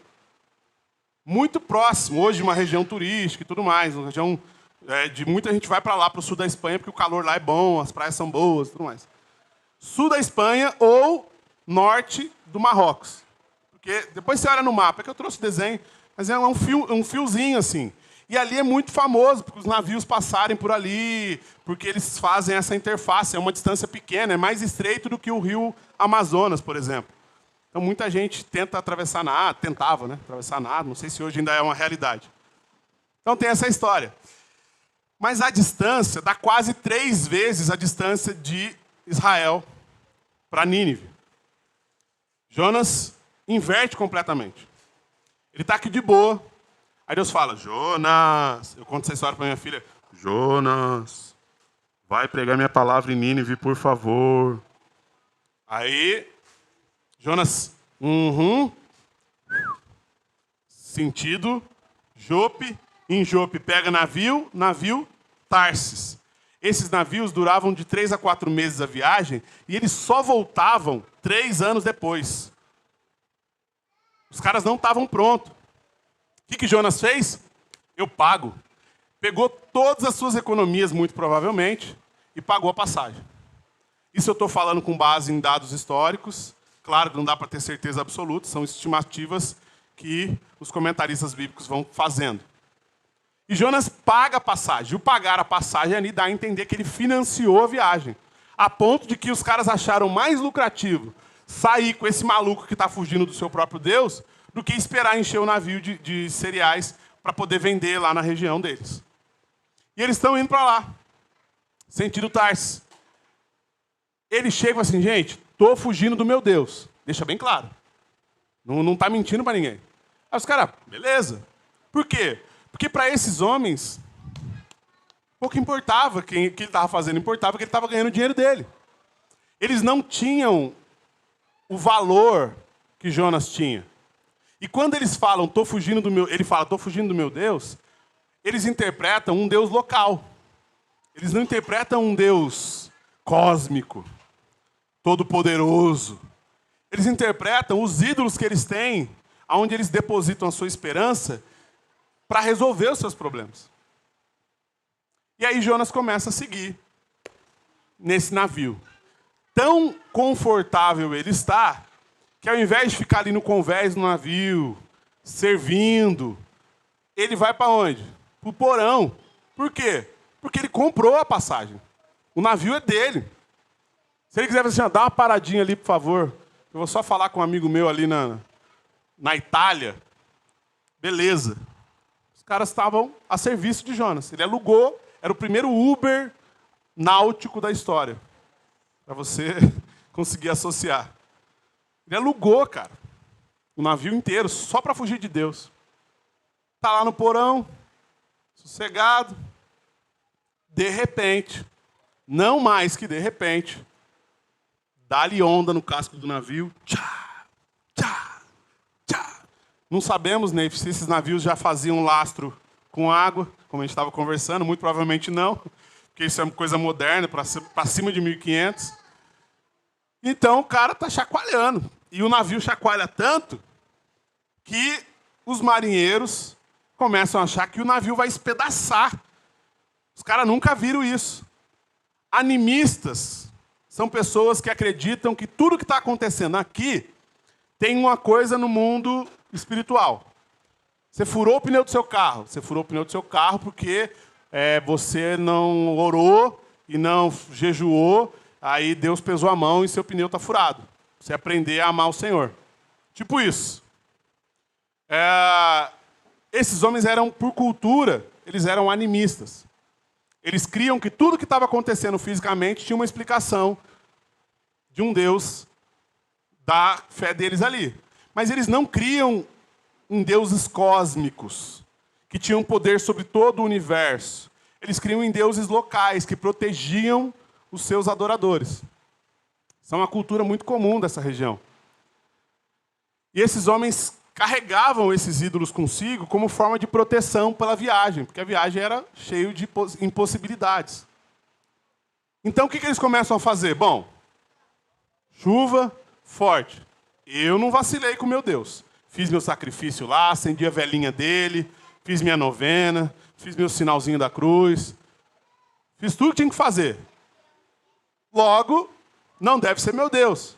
S4: Muito próximo, hoje, uma região turística e tudo mais. Uma região de muita gente vai para lá, para o sul da Espanha, porque o calor lá é bom, as praias são boas e tudo mais. Sul da Espanha ou norte do Marrocos. Porque depois você olha no mapa, é que eu trouxe o desenho, mas é um fiozinho assim. E ali é muito famoso, porque os navios passarem por ali, porque eles fazem essa interface, é uma distância pequena, é mais estreito do que o rio Amazonas, por exemplo. Então, muita gente tentava, né? Atravessar nada, não sei se hoje ainda é uma realidade. Então, tem essa história. Mas a distância dá quase 3 vezes a distância de Israel para Nínive. Jonas inverte completamente. Ele está aqui de boa. Aí Deus fala, Jonas, eu conto essa história para minha filha. Jonas, vai pregar minha palavra em Nínive, por favor. Aí, Jonas, sentido, Jope, em Jope pega navio, Tarsis. Esses navios duravam de 3 a 4 meses a viagem e eles só voltavam 3 anos depois. Os caras não estavam prontos. O que Jonas fez? Eu pago. Pegou todas as suas economias, muito provavelmente, e pagou a passagem. Isso eu estou falando com base em dados históricos. Claro que não dá para ter certeza absoluta, são estimativas que os comentaristas bíblicos vão fazendo. E Jonas paga a passagem. O pagar a passagem ali dá a entender que ele financiou a viagem. A ponto de que os caras acharam mais lucrativo sair com esse maluco que está fugindo do seu próprio Deus do que esperar encher o navio de cereais para poder vender lá na região deles. E eles estão indo para lá, sentido Tarsis. Ele chega e fala assim, gente, estou fugindo do meu Deus. Deixa bem claro. Não está mentindo para ninguém. Aí os caras, beleza. Por quê? Porque para esses homens, pouco importava o que ele estava fazendo, importava que ele estava ganhando o dinheiro dele. Eles não tinham o valor que Jonas tinha. E quando eles falam, ele fala, estou fugindo do meu Deus, eles interpretam um Deus local. Eles não interpretam um Deus cósmico, todo-poderoso. Eles interpretam os ídolos que eles têm, onde eles depositam a sua esperança para resolver os seus problemas. E aí Jonas começa a seguir nesse navio. Tão confortável ele está, que ao invés de ficar ali no convés do navio, servindo, ele vai para onde? Para o porão. Por quê? Porque ele comprou a passagem. O navio é dele. Se ele quiser assim, dá uma paradinha ali, por favor. Eu vou só falar com um amigo meu ali na Itália. Beleza. Os caras estavam a serviço de Jonas. Ele alugou, era o primeiro Uber náutico da história. Para você conseguir associar. Ele alugou, cara, o navio inteiro, só para fugir de Deus. Está lá no porão, sossegado. De repente, não mais que de repente, dá-lhe onda no casco do navio. Tchá, tchá, tchá. Não sabemos, né, se esses navios já faziam lastro com água, como a gente estava conversando, muito provavelmente não, porque isso é uma coisa moderna, para cima de 1500. Então o cara está chacoalhando. E o navio chacoalha tanto que os marinheiros começam a achar que o navio vai espedaçar. Os caras nunca viram isso. Animistas são pessoas que acreditam que tudo que está acontecendo aqui tem uma coisa no mundo espiritual. Você furou o pneu do seu carro. Você furou o pneu do seu carro porque você não orou e não jejuou. Aí Deus pesou a mão e seu pneu está furado. Você aprender a amar o Senhor. Tipo isso. Esses homens eram, por cultura, eles eram animistas. Eles criam que tudo que estava acontecendo fisicamente tinha uma explicação de um Deus da fé deles ali. Mas eles não criam em deuses cósmicos, que tinham poder sobre todo o universo. Eles criam em deuses locais, que protegiam os seus adoradores. Isso é uma cultura muito comum dessa região. E esses homens carregavam esses ídolos consigo como forma de proteção pela viagem, porque a viagem era cheia de impossibilidades. Então o que eles começam a fazer? Bom, chuva forte. Eu não vacilei com meu Deus. Fiz meu sacrifício lá, acendi a velinha dele, fiz minha novena, fiz meu sinalzinho da cruz. Fiz tudo que tinha que fazer. Logo, não deve ser meu Deus.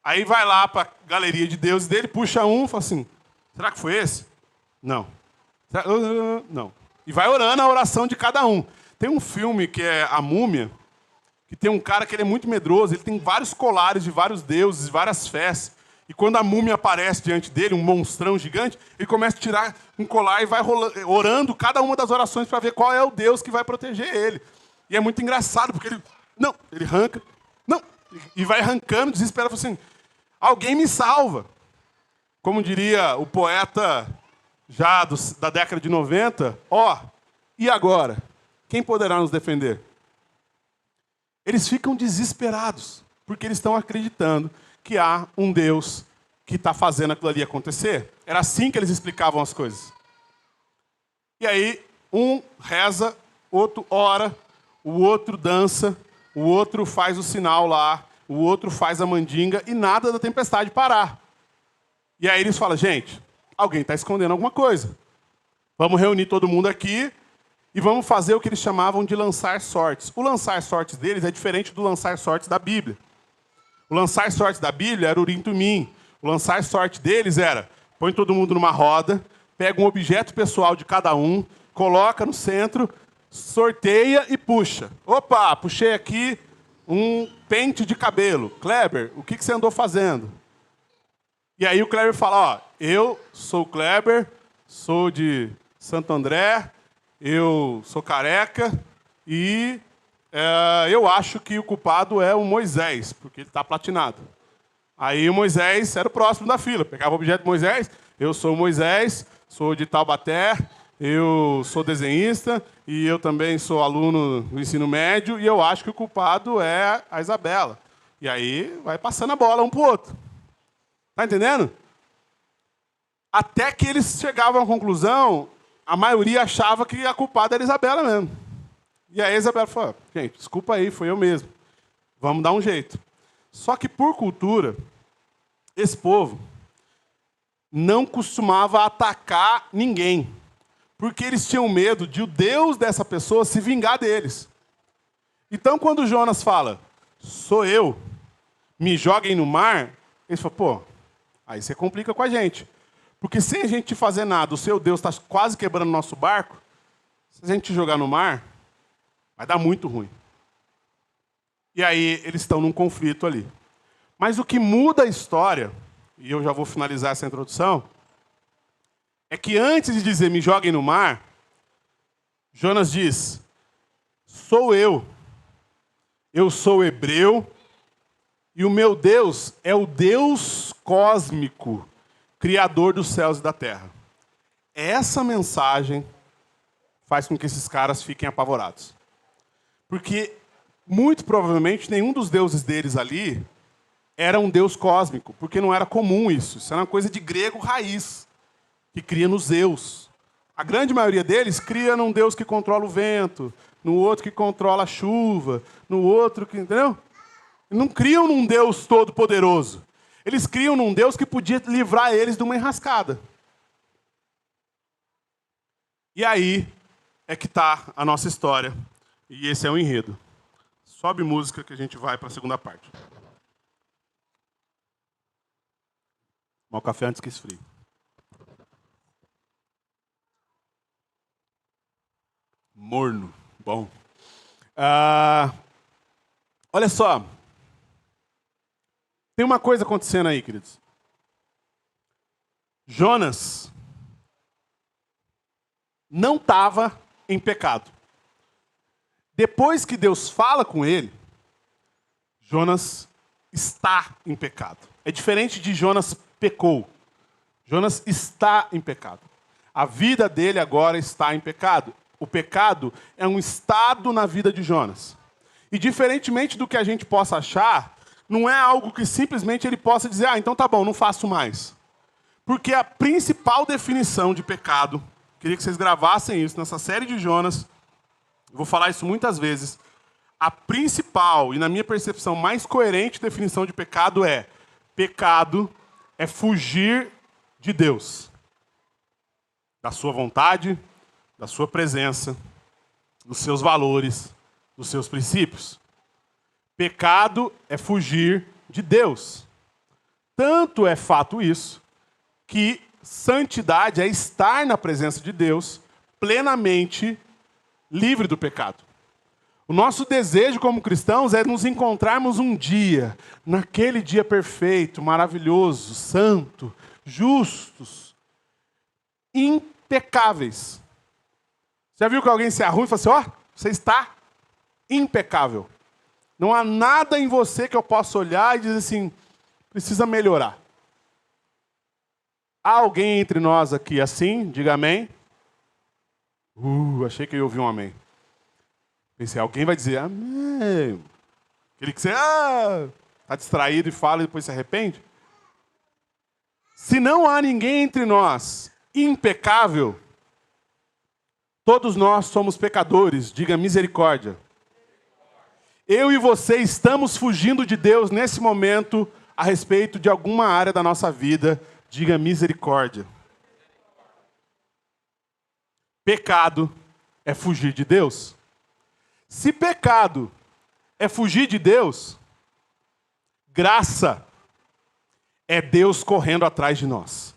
S4: Aí vai lá para a galeria de deuses dele, puxa um e fala assim, será que foi esse? Não. Não. E vai orando a oração de cada um. Tem um filme que é A Múmia, que tem um cara que ele é muito medroso, ele tem vários colares de vários deuses, várias fés. E quando a múmia aparece diante dele, um monstrão gigante, ele começa a tirar um colar e vai orando cada uma das orações para ver qual é o Deus que vai proteger ele. E é muito engraçado, porque ele arranca, não, e vai arrancando, desesperado, assim, alguém me salva. Como diria o poeta já da década de 90, e agora? Quem poderá nos defender? Eles ficam desesperados, porque eles estão acreditando que há um Deus que está fazendo aquilo ali acontecer. Era assim que eles explicavam as coisas. E aí, um reza, outro ora, o outro dança, o outro faz o sinal lá, o outro faz a mandinga e nada da tempestade parar. E aí eles falam, gente, alguém está escondendo alguma coisa. Vamos reunir todo mundo aqui e vamos fazer o que eles chamavam de lançar sortes. O lançar sortes deles é diferente do lançar sortes da Bíblia. O lançar sorte da Bíblia era Urim Tumim. O lançar sorte deles era, põe todo mundo numa roda, pega um objeto pessoal de cada um, coloca no centro, sorteia e puxa. Opa, puxei aqui um pente de cabelo. Kleber, o que você andou fazendo? E aí o Kleber fala, ó, eu sou o Kleber, sou de Santo André, eu sou careca e eu acho que o culpado é o Moisés, porque ele está platinado. Aí o Moisés era o próximo da fila. Pegava o objeto de Moisés, eu sou o Moisés, sou de Taubaté, eu sou desenhista e eu também sou aluno do ensino médio e eu acho que o culpado é a Isabela. E aí vai passando a bola um para o outro. Está entendendo? Até que eles chegavam à conclusão, a maioria achava que a culpada era a Isabela mesmo. E aí a Isabela falou, gente, desculpa aí, foi eu mesmo. Vamos dar um jeito. Só que por cultura, esse povo não costumava atacar ninguém. Porque eles tinham medo de o Deus dessa pessoa se vingar deles. Então, quando Jonas fala, sou eu, me joguem no mar, eles falam, pô, aí você complica com a gente. Porque sem a gente fazer nada, o seu Deus está quase quebrando nosso barco, se a gente te jogar no mar, vai dar muito ruim. E aí eles estão num conflito ali. Mas o que muda a história, e eu já vou finalizar essa introdução, é que antes de dizer me joguem no mar, Jonas diz, sou eu sou hebreu, e o meu Deus é o Deus cósmico, criador dos céus e da terra. Essa mensagem faz com que esses caras fiquem apavorados. Porque, muito provavelmente, nenhum dos deuses deles ali era um deus cósmico, porque não era comum isso. Isso era uma coisa de grego raiz, que cria nos Zeus. A grande maioria deles cria num deus que controla o vento, no outro que controla a chuva, no outro que... Entendeu? Não criam num Deus todo-poderoso. Eles criam num Deus que podia livrar eles de uma enrascada. E aí é que está a nossa história. E esse é o enredo. Sobe música que a gente vai para a segunda parte. Tomar o café antes que esfrie. Morno. Bom. Olha só. Tem uma coisa acontecendo aí, queridos. Jonas não estava em pecado. Depois que Deus fala com ele, Jonas está em pecado. É diferente de Jonas pecou. Jonas está em pecado. A vida dele agora está em pecado. O pecado é um estado na vida de Jonas. E diferentemente do que a gente possa achar, não é algo que simplesmente ele possa dizer, então tá bom, não faço mais. Porque a principal definição de pecado, queria que vocês gravassem isso nessa série de Jonas, eu vou falar isso muitas vezes, a principal e, na minha percepção, mais coerente definição de pecado é: pecado é fugir de Deus, da sua vontade, da sua presença, dos seus valores, dos seus princípios. Pecado é fugir de Deus. Tanto é fato isso, que santidade é estar na presença de Deus plenamente livre do pecado. O nosso desejo como cristãos é nos encontrarmos um dia, naquele dia perfeito, maravilhoso, santo, justos, impecáveis. Já viu que alguém se arruma e fala assim, você está impecável. Não há nada em você que eu possa olhar e dizer assim, precisa melhorar. Há alguém entre nós aqui assim? Diga amém. Achei que eu ia ouvir um amém. Pensei, alguém vai dizer amém. Aquele que você está distraído e fala e depois se arrepende. Se não há ninguém entre nós impecável, todos nós somos pecadores. Diga misericórdia. Eu e você estamos fugindo de Deus nesse momento a respeito de alguma área da nossa vida. Diga misericórdia. Pecado é fugir de Deus. Se pecado é fugir de Deus, graça é Deus correndo atrás de nós.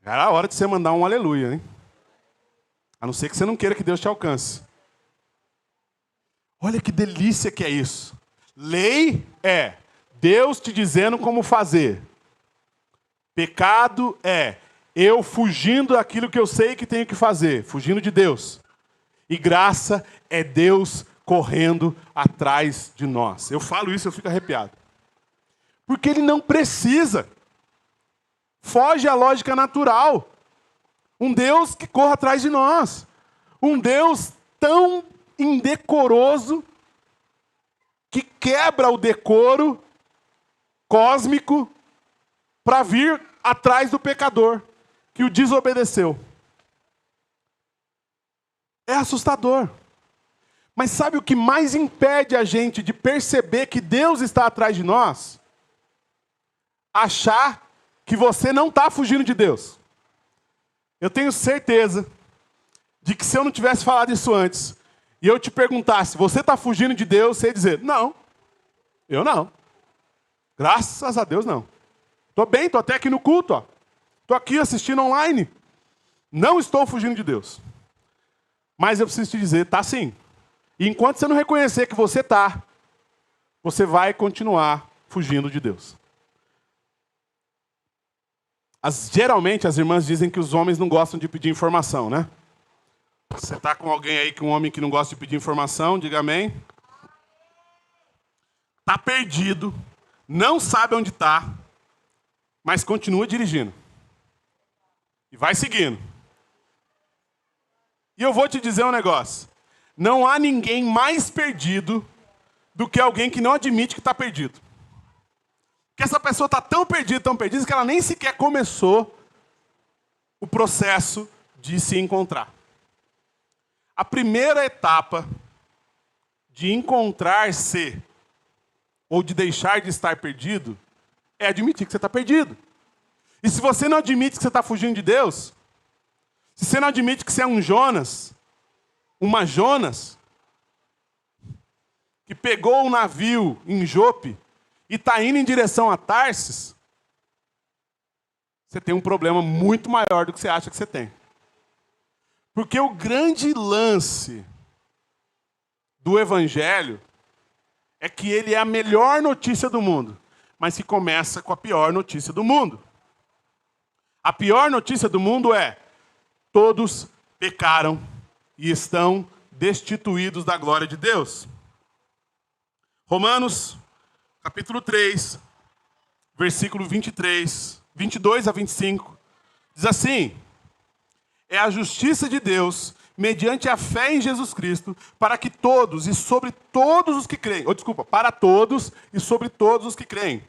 S4: Era a hora de você mandar um aleluia, hein? A não ser que você não queira que Deus te alcance. Olha que delícia que é isso. Lei é Deus te dizendo como fazer. Pecado é eu fugindo daquilo que eu sei que tenho que fazer, fugindo de Deus. E graça é Deus correndo atrás de nós. Eu falo isso, eu fico arrepiado. Porque Ele não precisa. Foge à lógica natural. Um Deus que corra atrás de nós. Um Deus tão indecoroso que quebra o decoro cósmico para vir atrás do pecador que o desobedeceu. É assustador. Mas sabe o que mais impede a gente de perceber que Deus está atrás de nós? Achar que você não está fugindo de Deus. Eu tenho certeza de que se eu não tivesse falado isso antes, e eu te perguntasse, você está fugindo de Deus? Você ia dizer, não, eu não. Graças a Deus, não. Estou bem, estou até aqui no culto. Estou aqui assistindo online. Não estou fugindo de Deus. Mas eu preciso te dizer, tá sim. E enquanto você não reconhecer que você está, você vai continuar fugindo de Deus. Geralmente as irmãs dizem que os homens não gostam de pedir informação, né? Você está com alguém aí, um homem que não gosta de pedir informação, diga amém. Está perdido, não sabe onde está, mas continua dirigindo. E vai seguindo. E eu vou te dizer um negócio. Não há ninguém mais perdido do que alguém que não admite que está perdido. Porque essa pessoa está tão perdida, que ela nem sequer começou o processo de se encontrar. A primeira etapa de encontrar-se ou de deixar de estar perdido é admitir que você está perdido. E se você não admite que você está fugindo de Deus, se você não admite que você é um Jonas, uma Jonas, que pegou um navio em Jope e está indo em direção a Tarsis, você tem um problema muito maior do que você acha que você tem. Porque o grande lance do Evangelho é que ele é a melhor notícia do mundo, mas que começa com a pior notícia do mundo. A pior notícia do mundo é: todos pecaram e estão destituídos da glória de Deus. Romanos, capítulo 3, versículo 22 a 25, diz assim: é a justiça de Deus, mediante a fé em Jesus Cristo, para que todos e sobre todos os que creem, para todos e sobre todos os que creem.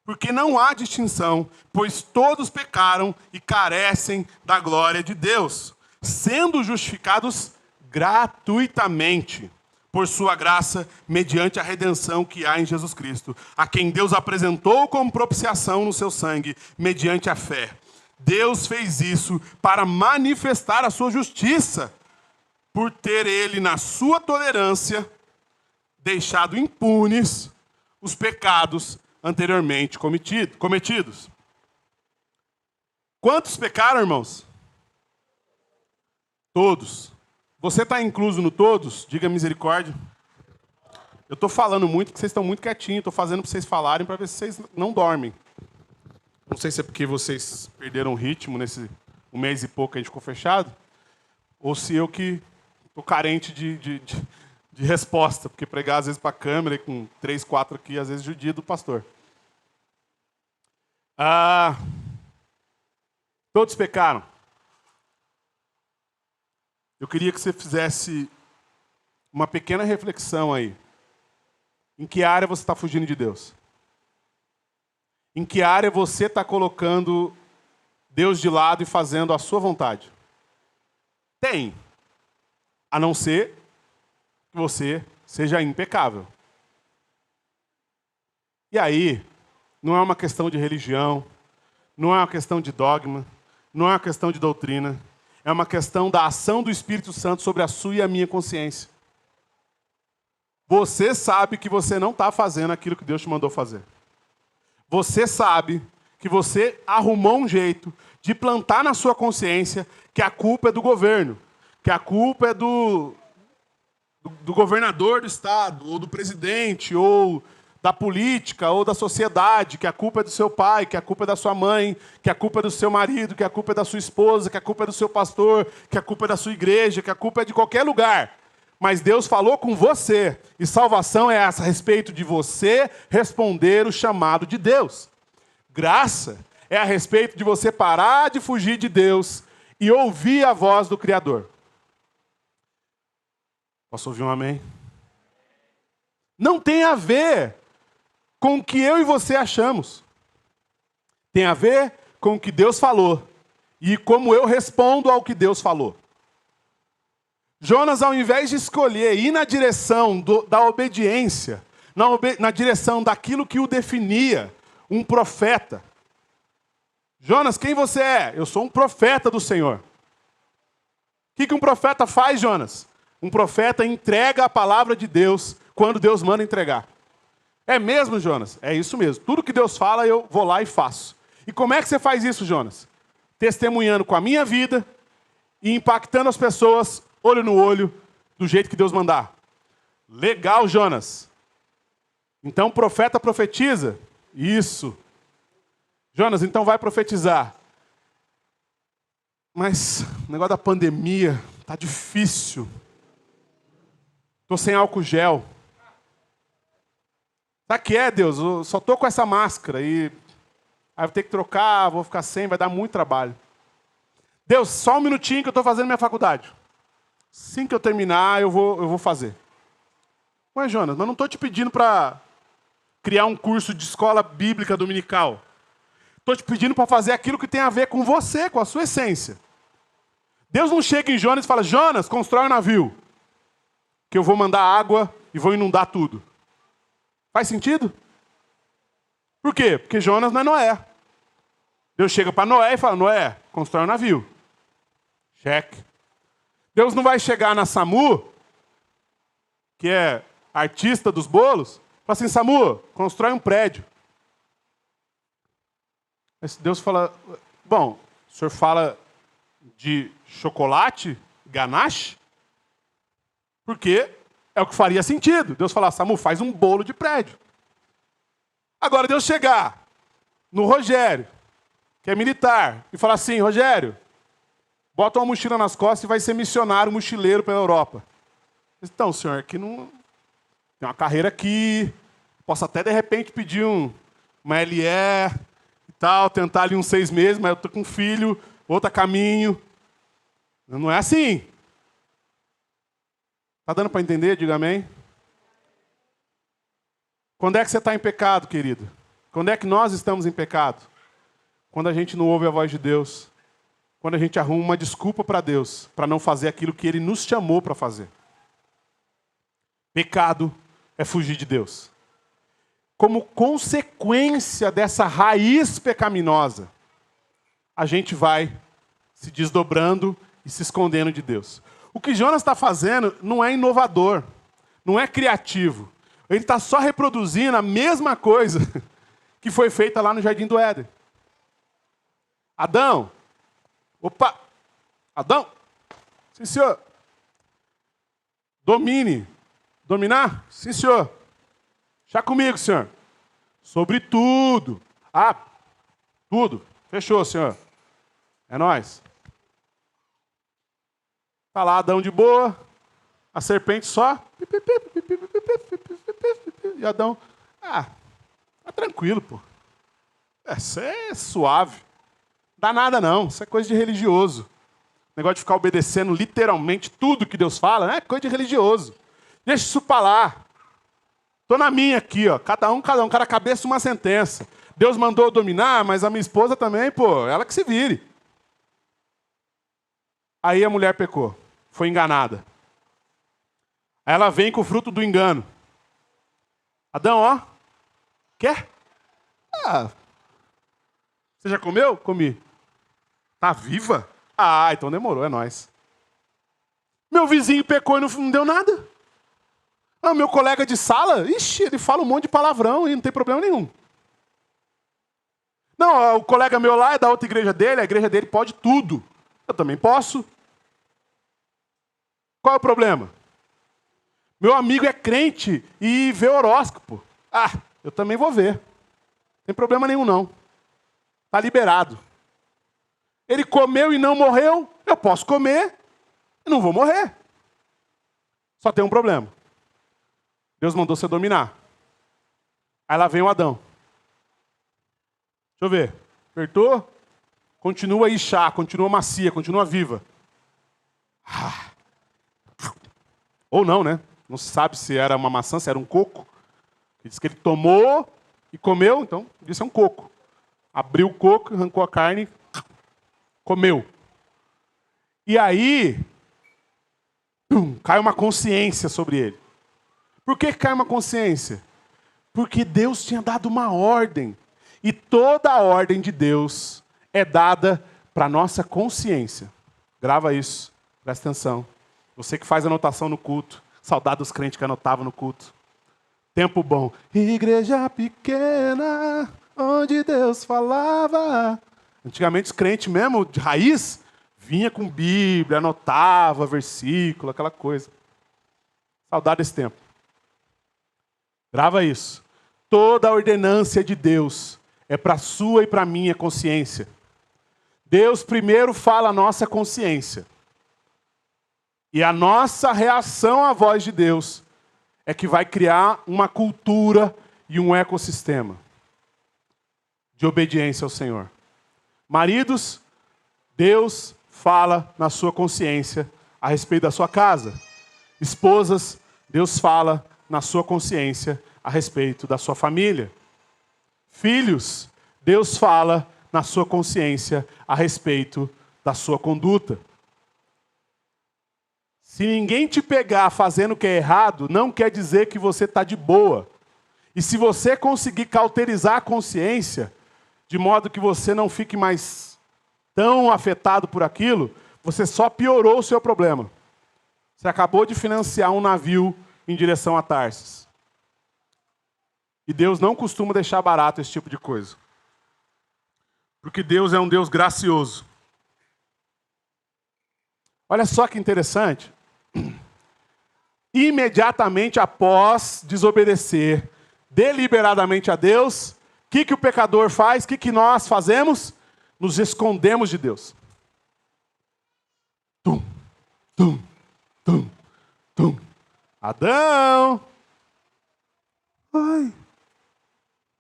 S4: Porque não há distinção, pois todos pecaram e carecem da glória de Deus, sendo justificados gratuitamente por sua graça, mediante a redenção que há em Jesus Cristo, a quem Deus apresentou como propiciação no seu sangue, mediante a fé. Deus fez isso para manifestar a sua justiça, por ter ele, na sua tolerância, deixado impunes os pecados anteriormente cometidos. Quantos pecaram, irmãos? Todos. Você está incluso no todos? Diga misericórdia. Eu estou falando muito porque vocês estão muito quietinhos. Estou fazendo para vocês falarem para ver se vocês não dormem. Não sei se é porque vocês perderam o ritmo nesse um mês e pouco que a gente ficou fechado, ou se eu que estou carente de resposta, porque pregar às vezes para a câmera e com 3, 4 aqui, às vezes judia do pastor. Todos pecaram. Eu queria que você fizesse uma pequena reflexão aí. Em que área você está fugindo de Deus? Em que área você está colocando Deus de lado e fazendo a sua vontade? Tem. A não ser que você seja impecável. E aí, não é uma questão de religião, não é uma questão de dogma, não é uma questão de doutrina, é uma questão da ação do Espírito Santo sobre a sua e a minha consciência. Você sabe que você não está fazendo aquilo que Deus te mandou fazer. Você sabe que você arrumou um jeito de plantar na sua consciência que a culpa é do governo, que a culpa é do do governador do estado, ou do presidente, ou da política, ou da sociedade, que a culpa é do seu pai, que a culpa é da sua mãe, que a culpa é do seu marido, que a culpa é da sua esposa, que a culpa é do seu pastor, que a culpa é da sua igreja, que a culpa é de qualquer lugar. Mas Deus falou com você, e salvação é a respeito de você responder o chamado de Deus. Graça é a respeito de você parar de fugir de Deus e ouvir a voz do Criador. Posso ouvir um amém? Não tem a ver com o que eu e você achamos. Tem a ver com o que Deus falou e como eu respondo ao que Deus falou. Jonas, ao invés de escolher ir na direção da obediência, na direção daquilo que o definia, um profeta. Jonas, quem você é? Eu sou um profeta do Senhor. O que um profeta faz, Jonas? Um profeta entrega a palavra de Deus quando Deus manda entregar. É mesmo, Jonas? É isso mesmo. Tudo que Deus fala, eu vou lá e faço. E como é que você faz isso, Jonas? Testemunhando com a minha vida e impactando as pessoas, olho no olho, do jeito que Deus mandar. Legal, Jonas. Então o profeta profetiza? Isso. Jonas, então vai profetizar. Mas o negócio da pandemia tá difícil. Tô sem álcool gel. Sabe o que é, Deus? Eu só tô com essa máscara e aí vou ter que trocar, vou ficar sem, vai dar muito trabalho. Deus, só um minutinho que eu tô fazendo minha faculdade. Assim que eu terminar, eu vou fazer. Ué, Jonas, mas não estou te pedindo para criar um curso de escola bíblica dominical. Estou te pedindo para fazer aquilo que tem a ver com você, com a sua essência. Deus não chega em Jonas e fala, Jonas, constrói um navio, que eu vou mandar água e vou inundar tudo. Faz sentido? Por quê? Porque Jonas não é Noé. Deus chega para Noé e fala, Noé, constrói um navio. Cheque. Deus não vai chegar na Samu, que é artista dos bolos, e fala assim, Samu, constrói um prédio. Mas Deus fala, bom, o senhor fala de chocolate, ganache? Porque é o que faria sentido. Deus fala, Samu, faz um bolo de prédio. Agora Deus chegar no Rogério, que é militar, e falar assim, Rogério, bota uma mochila nas costas e vai ser missionário, mochileiro pela Europa. Então, senhor, aqui não tem uma carreira aqui, posso até de repente pedir uma LE e tal, tentar ali uns 6 meses, mas eu estou com um filho, outro a caminho. Não é assim. Está dando para entender? Diga amém. Quando é que você está em pecado, querido? Quando é que nós estamos em pecado? Quando a gente não ouve a voz de Deus. Quando a gente arruma uma desculpa para Deus, para não fazer aquilo que Ele nos chamou para fazer. Pecado é fugir de Deus. Como consequência dessa raiz pecaminosa, a gente vai se desdobrando e se escondendo de Deus. O que Jonas está fazendo não é inovador, não é criativo. Ele está só reproduzindo a mesma coisa que foi feita lá no Jardim do Éden. Adão, opa! Adão! Sim, senhor. Domine. Dominar? Sim, senhor. Já comigo, senhor. Sobre tudo. Ah, tudo. Fechou, senhor. É nóis. Tá lá Adão de boa. A serpente só. E Adão, tá tranquilo, pô. Isso é suave. Dá nada não, isso é coisa de religioso. O negócio de ficar obedecendo literalmente tudo que Deus fala, é coisa de religioso. Deixa isso pra lá. Tô na minha aqui, ó. Cada um, cada cabeça uma sentença. Deus mandou eu dominar, mas a minha esposa também, pô, ela que se vire. Aí a mulher pecou, foi enganada. Aí ela vem com o fruto do engano. Adão, ó, quer? Ah, você já comeu? Comi. Tá viva? Ah, então demorou, é nóis. Meu vizinho pecou e não deu nada. Ah, meu colega de sala, ixi, ele fala um monte de palavrão e não tem problema nenhum. Não, o colega meu lá é da outra igreja dele, a igreja dele pode tudo. Eu também posso. Qual é o problema? Meu amigo é crente e vê horóscopo. Ah, eu também vou ver. Não tem problema nenhum, não. Está liberado. Ele comeu e não morreu, eu posso comer e não vou morrer. Só tem um problema. Deus mandou você dominar. Aí lá vem o Adão. Deixa eu ver. Apertou? Continua aí chá, continua macia, continua viva. Ou não, né? Não se sabe se era uma maçã, se era um coco. Ele disse que ele tomou e comeu, então disse é um coco. Abriu o coco, arrancou a carne, comeu. E aí, cai uma consciência sobre ele. Por que cai uma consciência? Porque Deus tinha dado uma ordem. E toda a ordem de Deus é dada para a nossa consciência. Grava isso, presta atenção. Você que faz anotação no culto. Saudade dos crentes que anotavam no culto. Tempo bom. Igreja pequena, onde Deus falava. Antigamente os crentes mesmo, de raiz, vinha com Bíblia, anotava versículo, aquela coisa. Saudade desse tempo. Grava isso. Toda a ordenância de Deus é para a sua e para a minha consciência. Deus primeiro fala a nossa consciência. E a nossa reação à voz de Deus é que vai criar uma cultura e um ecossistema de obediência ao Senhor. Maridos, Deus fala na sua consciência a respeito da sua casa. Esposas, Deus fala na sua consciência a respeito da sua família. Filhos, Deus fala na sua consciência a respeito da sua conduta. Se ninguém te pegar fazendo o que é errado, não quer dizer que você está de boa. E se você conseguir cauterizar a consciência, de modo que você não fique mais tão afetado por aquilo, você só piorou o seu problema. Você acabou de financiar um navio em direção a Tarsis. E Deus não costuma deixar barato esse tipo de coisa. Porque Deus é um Deus gracioso. Olha só que interessante. Imediatamente após desobedecer deliberadamente a Deus, o que o pecador faz? O que nós fazemos? Nos escondemos de Deus. Tum, tum, tum, tum. Adão! Ai,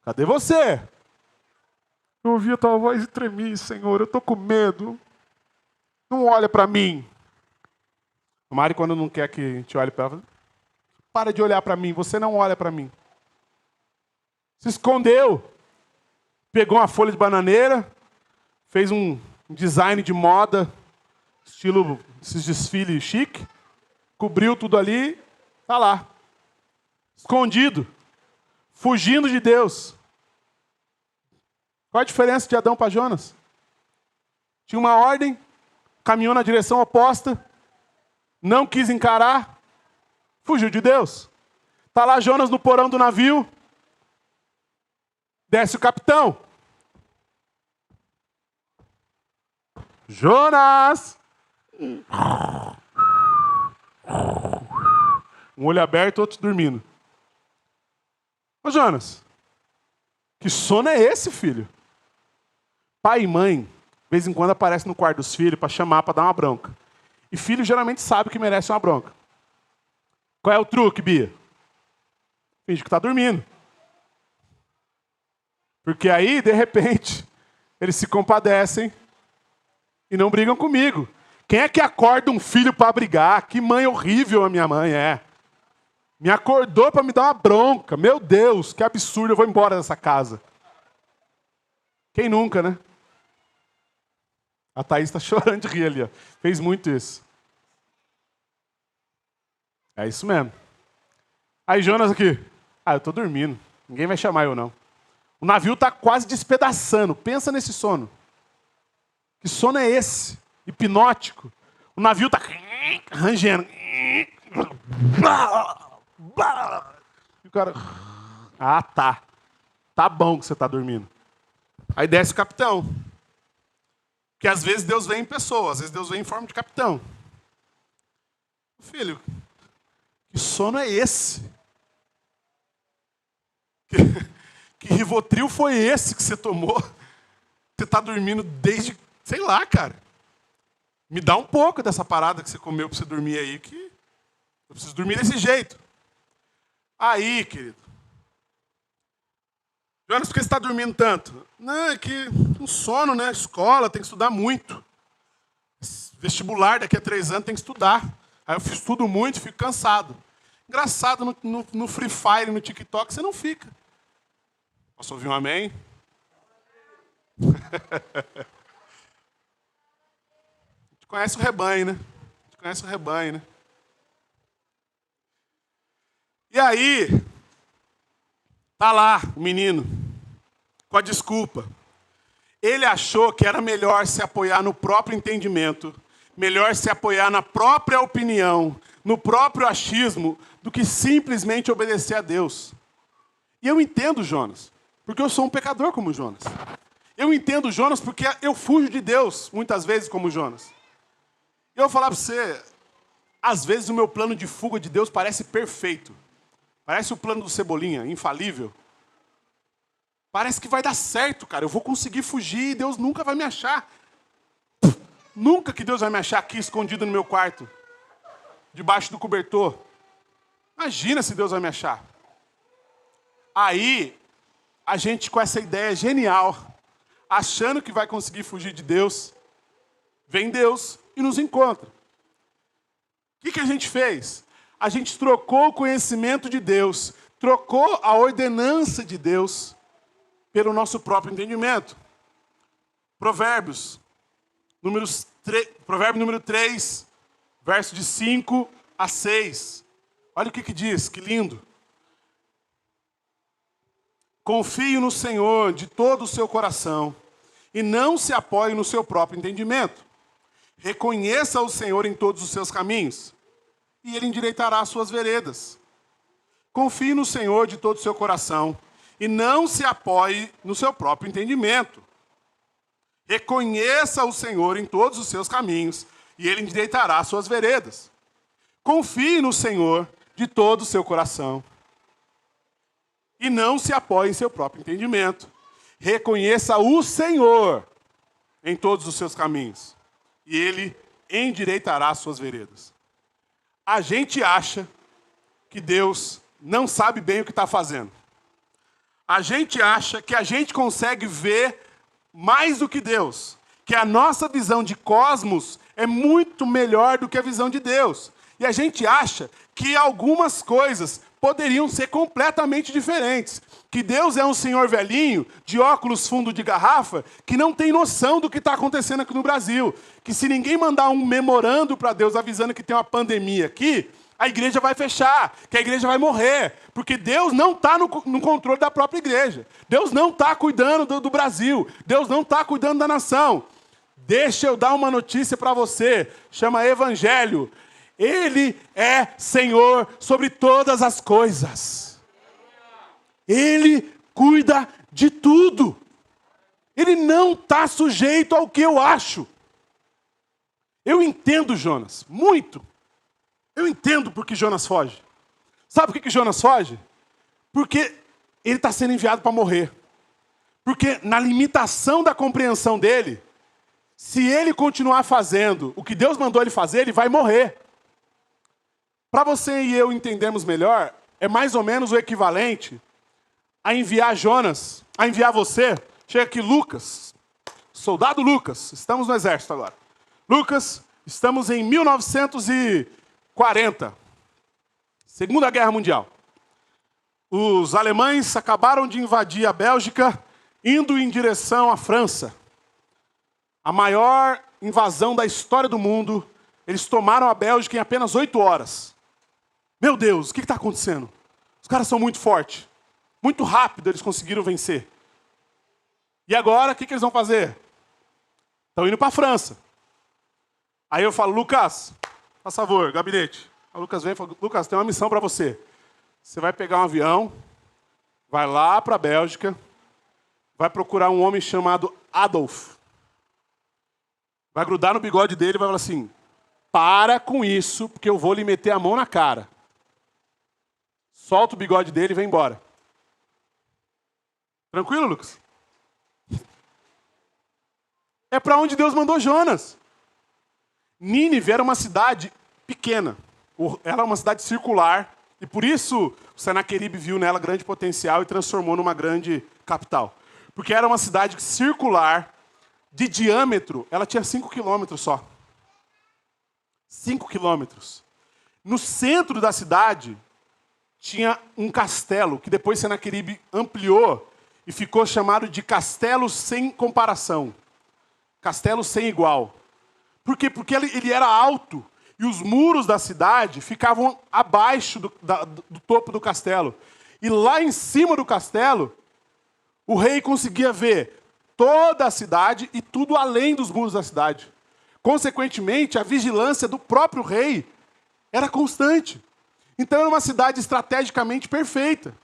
S4: cadê você? Eu ouvi a tua voz e tremi, Senhor, eu estou com medo. Não olha para mim. A Mari, quando não quer que a gente olhe para ela, para de olhar para mim, você não olha para mim. Se escondeu. Pegou uma folha de bananeira, fez um design de moda, estilo esses desfiles chique, cobriu tudo ali, está lá. Escondido. Fugindo de Deus. Qual a diferença de Adão para Jonas? Tinha uma ordem, caminhou na direção oposta, não quis encarar, fugiu de Deus. Está lá Jonas no porão do navio, desce o capitão. Jonas! Um olho aberto, outro dormindo. Ô Jonas, que sono é esse, filho? Pai e mãe, de vez em quando aparecem no quarto dos filhos para chamar, para dar uma bronca. E filho geralmente sabe que merece uma bronca. Qual é o truque, Bia? Finge que está dormindo. Porque aí, de repente, eles se compadecem e não brigam comigo. Quem é que acorda um filho para brigar? Que mãe horrível a minha mãe é. Me acordou para me dar uma bronca. Meu Deus, que absurdo, eu vou embora dessa casa. Quem nunca, né? A Thaís está chorando de rir ali. Ó. Fez muito isso. É isso mesmo. Aí Jonas aqui. Ah, eu estou dormindo. Ninguém vai chamar eu não. O navio está quase despedaçando. Pensa nesse sono. Que sono é esse? Hipnótico. O navio está rangendo. E o cara... Ah, tá. Tá bom que você está dormindo. Aí desce o capitão. Porque às vezes Deus vem em pessoa, às vezes Deus vem em forma de capitão. Filho, que Que sono é esse? Que Rivotril foi esse que você tomou? Você está dormindo desde, sei lá, cara. Me dá um pouco dessa parada que você comeu para você dormir aí, que eu preciso dormir desse jeito. Aí, querido. Jonas, por que você está dormindo tanto? Não, é que um sono, né? Escola, tem que estudar muito. Vestibular, daqui a 3 anos, tem que estudar. Aí eu estudo muito e fico cansado. Engraçado, no Free Fire, no TikTok, você não fica. Posso ouvir um amém? A gente conhece o rebanho, né? A gente conhece o rebanho, né? E aí, tá lá o menino, com a desculpa. Ele achou que era melhor se apoiar no próprio entendimento, melhor se apoiar na própria opinião, no próprio achismo, do que simplesmente obedecer a Deus. E eu entendo Jonas, porque eu sou um pecador como Jonas. Eu entendo Jonas porque eu fujo de Deus, muitas vezes, como Jonas. Eu vou falar para você, às vezes o meu plano de fuga de Deus parece perfeito. Parece o plano do Cebolinha, infalível. Parece que vai dar certo, cara. Eu vou conseguir fugir e Deus nunca vai me achar. Nunca que Deus vai me achar aqui escondido no meu quarto, debaixo do cobertor. Imagina se Deus vai me achar. Aí, a gente com essa ideia genial, achando que vai conseguir fugir de Deus, vem Deus e nos encontra. O que a gente fez? A gente trocou o conhecimento de Deus, trocou a ordenança de Deus pelo nosso próprio entendimento. Provérbio número 3, verso de 5 a 6. Olha o que diz, que lindo. Confie no Senhor de todo o seu coração e não se apoie no seu próprio entendimento. Reconheça o Senhor em todos os seus caminhos e Ele endireitará as suas veredas. Confie no Senhor de todo o seu coração e não se apoie no seu próprio entendimento. Reconheça o Senhor em todos os seus caminhos e Ele endireitará as suas veredas. Confie no Senhor de todo o seu coração e não se apoie em seu próprio entendimento. Reconheça o Senhor em todos os seus caminhos e Ele endireitará as suas veredas. A gente acha que Deus não sabe bem o que está fazendo. A gente acha que a gente consegue ver mais do que Deus, que a nossa visão de cosmos é muito melhor do que a visão de Deus. E a gente acha que algumas coisas poderiam ser completamente diferentes. Que Deus é um senhor velhinho, de óculos fundo de garrafa, que não tem noção do que está acontecendo aqui no Brasil. Que se ninguém mandar um memorando para Deus avisando que tem uma pandemia aqui, a igreja vai fechar, que a igreja vai morrer. Porque Deus não está no controle da própria igreja. Deus não está cuidando do Brasil. Deus não está cuidando da nação. Deixa eu dar uma notícia para você. Chama Evangelho. Ele é Senhor sobre todas as coisas. Ele cuida de tudo. Ele não está sujeito ao que eu acho. Eu entendo Jonas, muito. Eu entendo por que Jonas foge. Sabe por que Jonas foge? Porque ele está sendo enviado para morrer. Porque na limitação da compreensão dele, se ele continuar fazendo o que Deus mandou ele fazer, ele vai morrer. Para você e eu entendermos melhor, é mais ou menos o equivalente a enviar Jonas, a enviar você. Chega aqui, Lucas, soldado Lucas, estamos no exército agora. Lucas, estamos em 1940, Segunda Guerra Mundial. Os alemães acabaram de invadir a Bélgica, indo em direção à França. A maior invasão da história do mundo. Eles tomaram a Bélgica em apenas 8 horas. Meu Deus, o que está acontecendo? Os caras são muito fortes. Muito rápido eles conseguiram vencer. E agora, o que eles vão fazer? Estão indo para a França. Aí eu falo, Lucas, por favor, gabinete. O Lucas vem e fala, Lucas, tem uma missão para você. Você vai pegar um avião, vai lá para a Bélgica, vai procurar um homem chamado Adolf. Vai grudar no bigode dele e vai falar assim, para com isso, porque eu vou lhe meter a mão na cara. solta o bigode dele e vem embora. Tranquilo, Lucas? É para onde Deus mandou Jonas. Nínive era uma cidade pequena. Ela é uma cidade circular. E por isso o Senaqueribe viu nela grande potencial e transformou numa grande capital. Porque era uma cidade circular, de diâmetro, ela tinha 5 quilômetros só. 5 quilômetros. No centro da cidade tinha um castelo, que depois Senaqueribe ampliou e ficou chamado de castelo sem comparação. Castelo sem igual. Por quê? Porque ele era alto e os muros da cidade ficavam abaixo do topo do castelo. E lá em cima do castelo, o rei conseguia ver toda a cidade e tudo além dos muros da cidade. Consequentemente, a vigilância do próprio rei era constante. Então era uma cidade estrategicamente perfeita.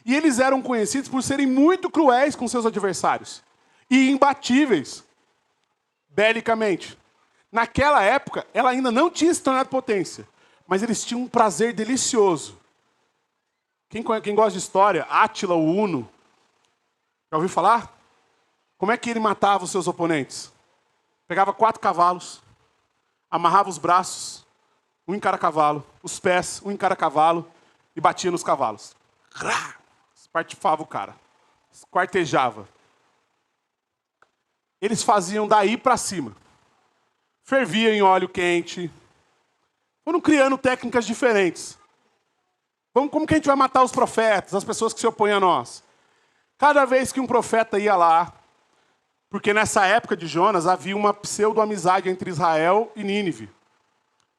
S4: E eles eram conhecidos por serem muito cruéis com seus adversários. E imbatíveis, belicamente. Naquela época, ela ainda não tinha se tornado potência. Mas eles tinham um prazer delicioso. Quem gosta de história, Átila, o Huno, já ouviu falar? Como é que ele matava os seus oponentes? Pegava 4 cavalos, amarrava os braços, um em cada cavalo, os pés, um em cada cavalo, e batia nos cavalos. Espartifava o cara, esquartejava. Eles faziam daí para cima. Fervia em óleo quente. Foram criando técnicas diferentes. Como que a gente vai matar os profetas, as pessoas que se opõem a nós? Cada vez que um profeta ia lá, porque nessa época de Jonas havia uma pseudo-amizade entre Israel e Nínive.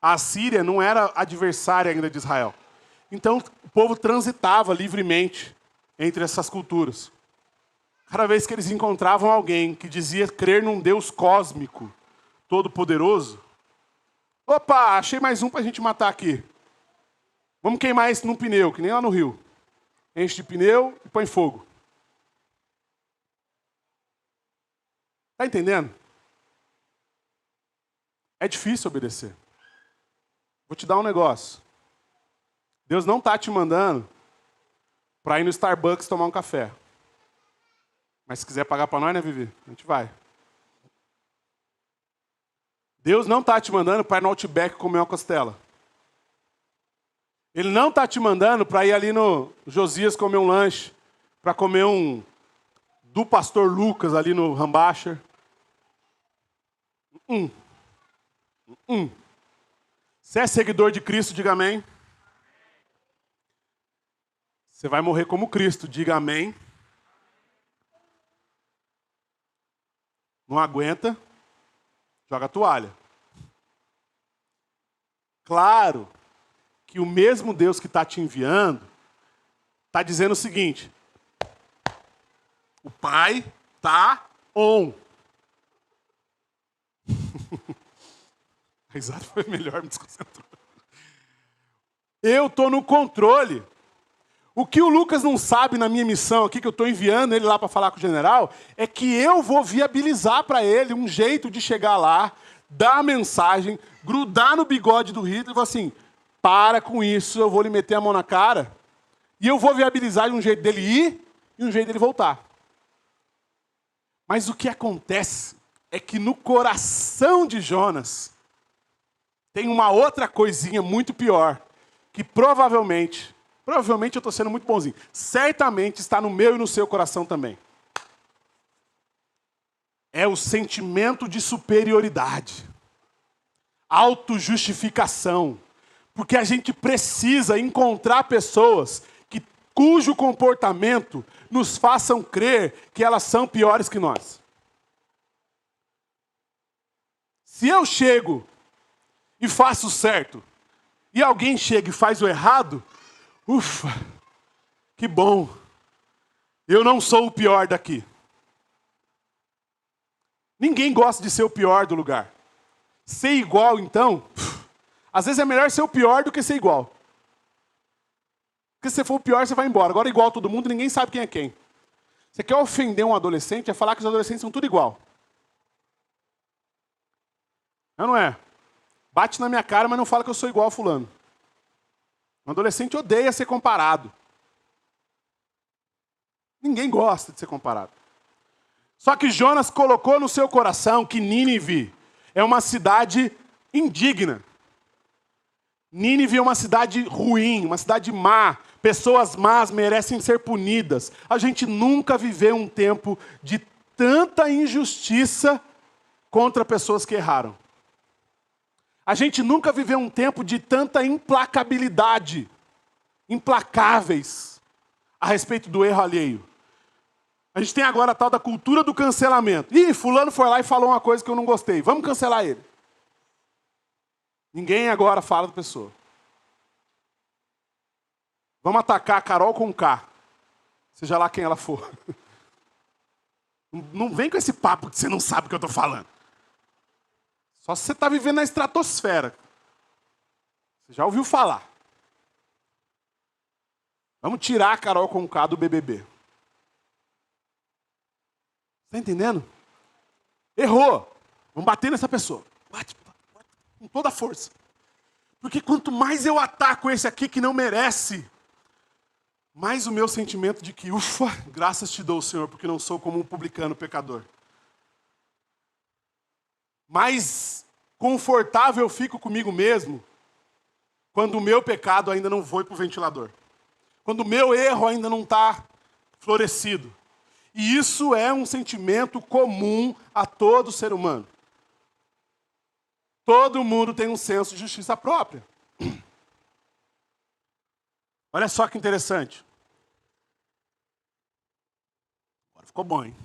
S4: A Assíria não era adversária ainda de Israel. Então o povo transitava livremente entre essas culturas. Cada vez que eles encontravam alguém que dizia crer num Deus cósmico, todo-poderoso, opa, achei mais um para a gente matar aqui. Vamos queimar esse num pneu, que nem lá no Rio. Enche de pneu e põe fogo. Está entendendo? É difícil obedecer. Vou te dar um negócio. Deus não está te mandando para ir no Starbucks tomar um café. Mas se quiser pagar para nós, né, Vivi? A gente vai. Deus não está te mandando para ir no Outback comer uma costela. Ele não está te mandando para ir ali no Josias comer um lanche, para comer um do pastor Lucas ali no Rambacher. Se é seguidor de Cristo, diga amém. Você vai morrer como Cristo, diga amém. Não aguenta, joga a toalha. Claro que o mesmo Deus que está te enviando está dizendo o seguinte: o Pai está on. A risada foi melhor, me desconcentrou. Eu estou no controle. O que o Lucas não sabe na minha missão aqui, que eu estou enviando ele lá para falar com o general, é que eu vou viabilizar para ele um jeito de chegar lá, dar a mensagem, grudar no bigode do Hitler e falar assim: para com isso, eu vou lhe meter a mão na cara. E eu vou viabilizar de um jeito dele ir e um jeito dele voltar. Mas o que acontece é que no coração de Jonas tem uma outra coisinha muito pior, que provavelmente eu estou sendo muito bonzinho, certamente está no meu e no seu coração também. É o sentimento de superioridade, autojustificação, porque a gente precisa encontrar pessoas cujo comportamento nos façam crer que elas são piores que nós. Se eu chego e faço certo, e alguém chega e faz o errado, ufa, que bom, eu não sou o pior daqui. Ninguém gosta de ser o pior do lugar. Ser igual, então, às vezes é melhor ser o pior do que ser igual. Porque se você for o pior, você vai embora. Agora, igual a todo mundo, ninguém sabe quem é quem. Você quer ofender um adolescente, é falar que os adolescentes são tudo igual. Não é? Bate na minha cara, mas não fala que eu sou igual a fulano. Um adolescente odeia ser comparado. Ninguém gosta de ser comparado. Só que Jonas colocou no seu coração que Nínive é uma cidade indigna. Nínive é uma cidade ruim, uma cidade má. Pessoas más merecem ser punidas. A gente nunca viveu um tempo de tanta injustiça contra pessoas que erraram. A gente nunca viveu um tempo de tanta implacabilidade, implacáveis, a respeito do erro alheio. A gente tem agora a tal da cultura do cancelamento. Ih, fulano foi lá e falou uma coisa que eu não gostei. Vamos cancelar ele. Ninguém agora fala da pessoa. Vamos atacar a Carol com K. Seja lá quem ela for. Não vem com esse papo que você não sabe o que eu estou falando. Só se você está vivendo na estratosfera. Você já ouviu falar. Vamos tirar a Carol com K do BBB. Está entendendo? Errou. Vamos bater nessa pessoa. Bate com toda a força. Porque quanto mais eu ataco esse aqui que não merece, mais o meu sentimento de que, ufa, graças te dou, Senhor, porque não sou como um publicano pecador. Mais confortável eu fico comigo mesmo quando o meu pecado ainda não foi para o ventilador. Quando o meu erro ainda não está florescido. E isso é um sentimento comum a todo ser humano. Todo mundo tem um senso de justiça própria. Olha só que interessante. Agora ficou bom, hein?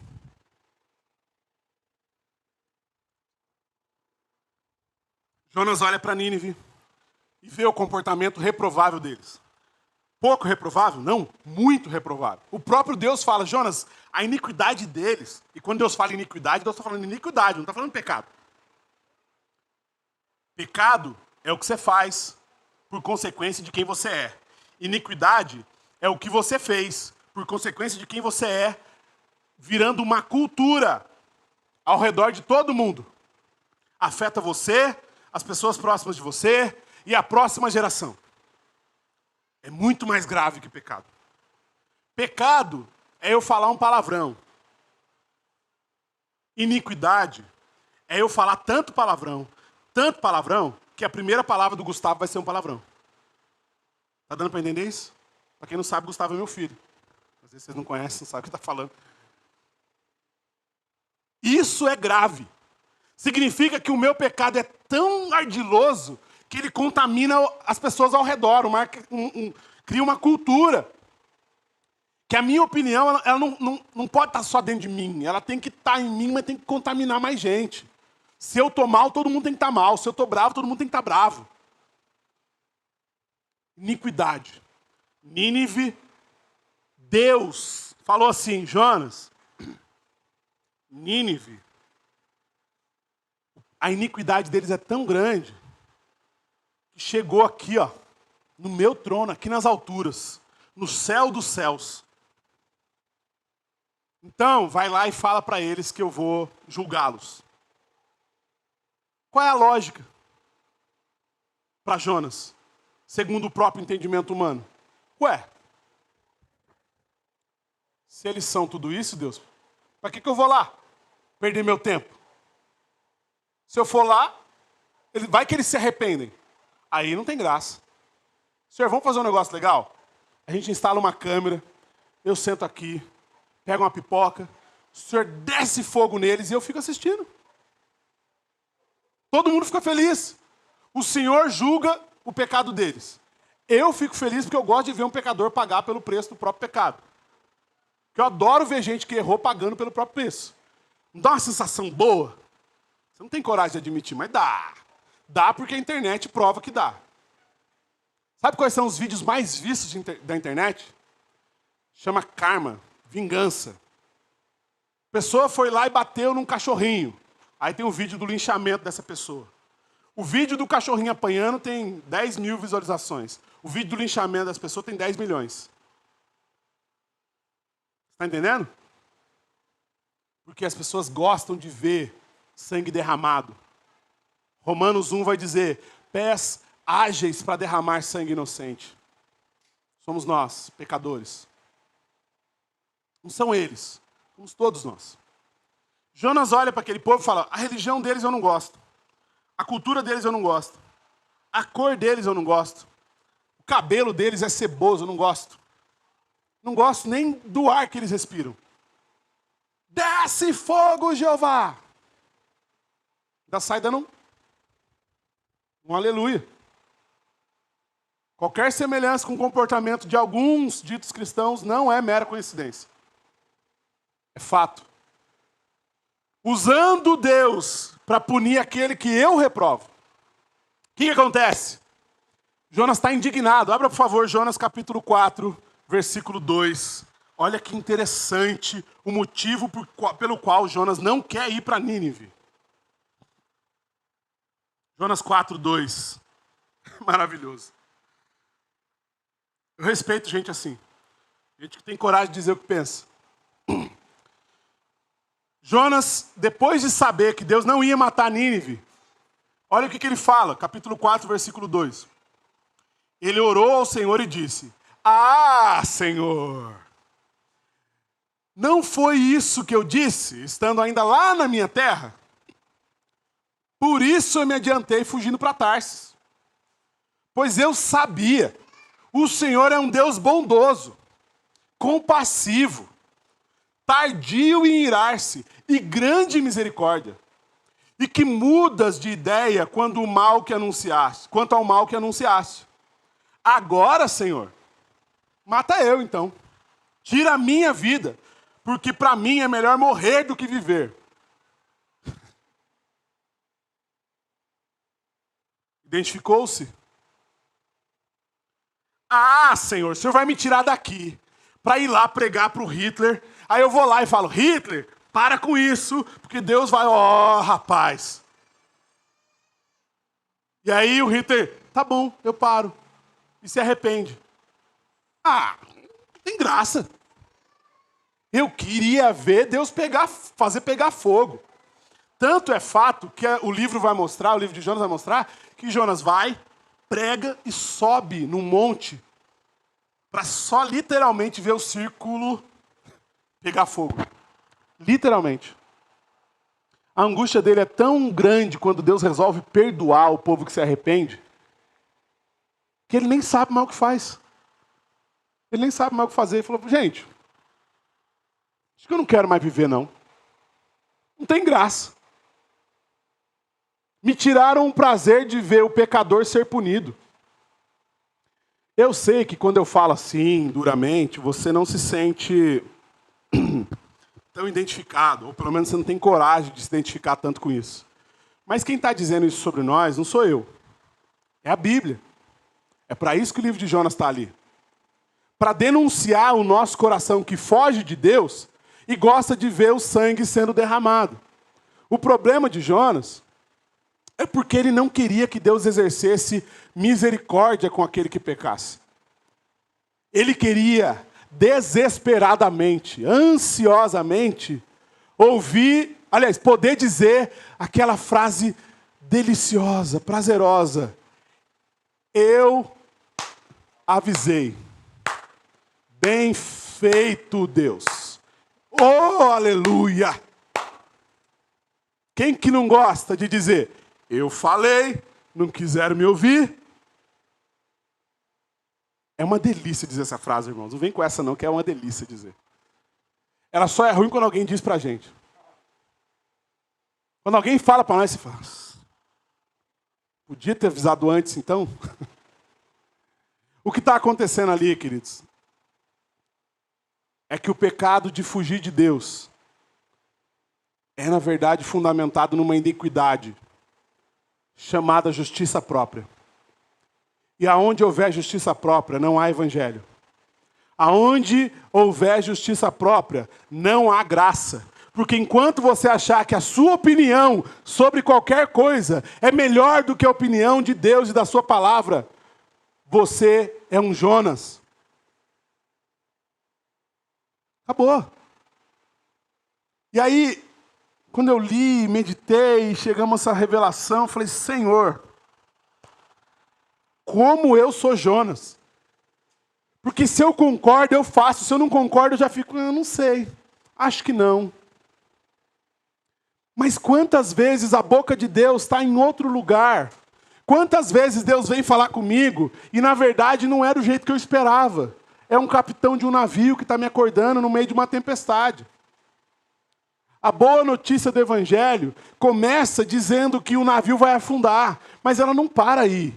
S4: Jonas olha para Nínive e vê o comportamento reprovável deles. Pouco reprovável? Não, muito reprovável. O próprio Deus fala, Jonas, a iniquidade deles, e quando Deus fala iniquidade, Deus está falando iniquidade, não está falando pecado. Pecado é o que você faz por consequência de quem você é. Iniquidade é o que você fez por consequência de quem você é, virando uma cultura ao redor de todo mundo. Afeta você, as pessoas próximas de você e a próxima geração. É muito mais grave que pecado. Pecado é eu falar um palavrão. Iniquidade é eu falar tanto palavrão, que a primeira palavra do Gustavo vai ser um palavrão. Tá dando para entender isso? Para quem não sabe, Gustavo é meu filho. Às vezes vocês não conhecem, não sabem o que está falando. Isso é grave. Significa que o meu pecado é tão ardiloso que ele contamina as pessoas ao redor, cria uma cultura. Que a minha opinião ela não pode estar só dentro de mim, ela tem que estar em mim, mas tem que contaminar mais gente. Se eu estou mal, todo mundo tem que estar mal. Se eu estou bravo, todo mundo tem que estar bravo. Iniquidade. Nínive, Deus falou assim, Jonas, Nínive, a iniquidade deles é tão grande que chegou aqui, ó, no meu trono, aqui nas alturas, no céu dos céus. Então, vai lá e fala para eles que eu vou julgá-los. Qual é a lógica para Jonas, segundo o próprio entendimento humano? Ué, se eles são tudo isso, Deus, para que eu vou lá perder meu tempo? Se eu for lá, vai que eles se arrependem. Aí não tem graça. Senhor, vamos fazer um negócio legal? A gente instala uma câmera, eu sento aqui, pego uma pipoca, o Senhor desce fogo neles e eu fico assistindo. Todo mundo fica feliz. O Senhor julga o pecado deles. Eu fico feliz porque eu gosto de ver um pecador pagar pelo preço do próprio pecado. Porque eu adoro ver gente que errou pagando pelo próprio preço. Não dá uma sensação boa? Você não tem coragem de admitir, mas dá. Dá porque a internet prova que dá. Sabe quais são os vídeos mais vistos da internet? Chama karma, vingança. A pessoa foi lá e bateu num cachorrinho. Aí tem o vídeo do linchamento dessa pessoa. O vídeo do cachorrinho apanhando tem 10 mil visualizações. O vídeo do linchamento dessa pessoa tem 10 milhões. Está entendendo? Porque as pessoas gostam de ver sangue derramado. Romanos 1 vai dizer, pés ágeis para derramar sangue inocente. somos nós, pecadores. Não são eles, somos todos nós. Jonas olha para aquele povo e fala, a religião deles eu não gosto. A cultura deles eu não gosto. A cor deles eu não gosto. O cabelo deles é ceboso, eu não gosto. Não gosto nem do ar que eles respiram. Desce fogo, Jeová! Ainda sai dando um aleluia. Qualquer semelhança com o comportamento de alguns ditos cristãos não é mera coincidência. É fato. Usando Deus para punir aquele que eu reprovo. O que acontece? Jonas está indignado. Abra, por favor, Jonas capítulo 4, versículo 2. Olha que interessante o motivo pelo qual Jonas não quer ir para Nínive. Jonas 4, 2. Maravilhoso. Eu respeito gente assim. Gente que tem coragem de dizer o que pensa. Jonas, depois de saber que Deus não ia matar Nínive, olha o que ele fala, capítulo 4, versículo 2. Ele orou ao Senhor e disse, ah, Senhor, não foi isso que eu disse, estando ainda lá na minha terra? Por isso eu me adiantei fugindo para Tarsis. Pois eu sabia, o Senhor é um Deus bondoso, compassivo, tardio em irar-se e grande misericórdia, e que mudas de ideia quanto ao mal que anunciaste. Agora, Senhor, mata eu então. Tira a minha vida, porque para mim é melhor morrer do que viver. Identificou-se? Ah, Senhor, o Senhor vai me tirar daqui para ir lá pregar para o Hitler. Aí eu vou lá e falo, Hitler, para com isso, porque Deus vai, rapaz. E aí o Hitler, tá bom, eu paro. E se arrepende. Ah, tem graça. Eu queria ver Deus fazer pegar fogo. Tanto é fato que o livro de Jonas vai mostrar, que Jonas vai, prega e sobe num monte para só literalmente ver o círculo pegar fogo. Literalmente. A angústia dele é tão grande quando Deus resolve perdoar o povo que se arrepende, que ele nem sabe mais o que faz. Ele nem sabe mais o que fazer. Ele falou, gente, acho que eu não quero mais viver, não. Não tem graça. Me tiraram o prazer de ver o pecador ser punido. Eu sei que quando eu falo assim, duramente, você não se sente tão identificado, ou pelo menos você não tem coragem de se identificar tanto com isso. Mas quem está dizendo isso sobre nós não sou eu. É a Bíblia. É para isso que o livro de Jonas está ali. Para denunciar o nosso coração que foge de Deus e gosta de ver o sangue sendo derramado. O problema de Jonas é porque ele não queria que Deus exercesse misericórdia com aquele que pecasse. Ele queria desesperadamente, ansiosamente, poder dizer aquela frase deliciosa, prazerosa. Eu avisei. Bem feito, Deus. Oh, aleluia! Quem que não gosta de dizer, eu falei, não quiseram me ouvir? É uma delícia dizer essa frase, irmãos. Não vem com essa não, que é uma delícia dizer. Ela só é ruim quando alguém diz pra gente. Quando alguém fala pra nós, você fala, podia ter avisado antes, então? O que está acontecendo ali, queridos, é que o pecado de fugir de Deus é, na verdade, fundamentado numa iniquidade chamada justiça própria. E aonde houver justiça própria, não há evangelho. Aonde houver justiça própria, não há graça. Porque enquanto você achar que a sua opinião sobre qualquer coisa é melhor do que a opinião de Deus e da sua palavra, você é um Jonas. Acabou. E aí, quando eu li, meditei, chegamos a essa revelação, eu falei, Senhor, como eu sou Jonas. Porque se eu concordo, eu faço. Se eu não concordo, eu já fico, eu não sei. Acho que não. Mas quantas vezes a boca de Deus está em outro lugar? Quantas vezes Deus vem falar comigo e na verdade não era o jeito que eu esperava? É um capitão de um navio que está me acordando no meio de uma tempestade. A boa notícia do Evangelho começa dizendo que o navio vai afundar, mas ela não para aí.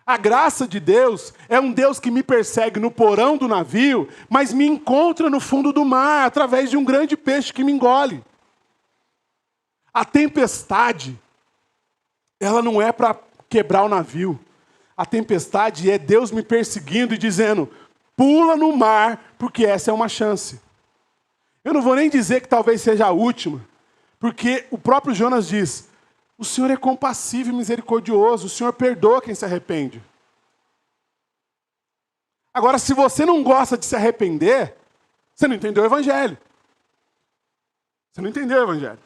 S4: A graça de Deus é um Deus que me persegue no porão do navio, mas me encontra no fundo do mar, através de um grande peixe que me engole. A tempestade, ela não é para quebrar o navio. A tempestade é Deus me perseguindo e dizendo, pula no mar, porque essa é uma chance. Eu não vou nem dizer que talvez seja a última, porque o próprio Jonas diz, o Senhor é compassivo e misericordioso, o Senhor perdoa quem se arrepende. Agora, se você não gosta de se arrepender, você não entendeu o Evangelho. Você não entendeu o Evangelho.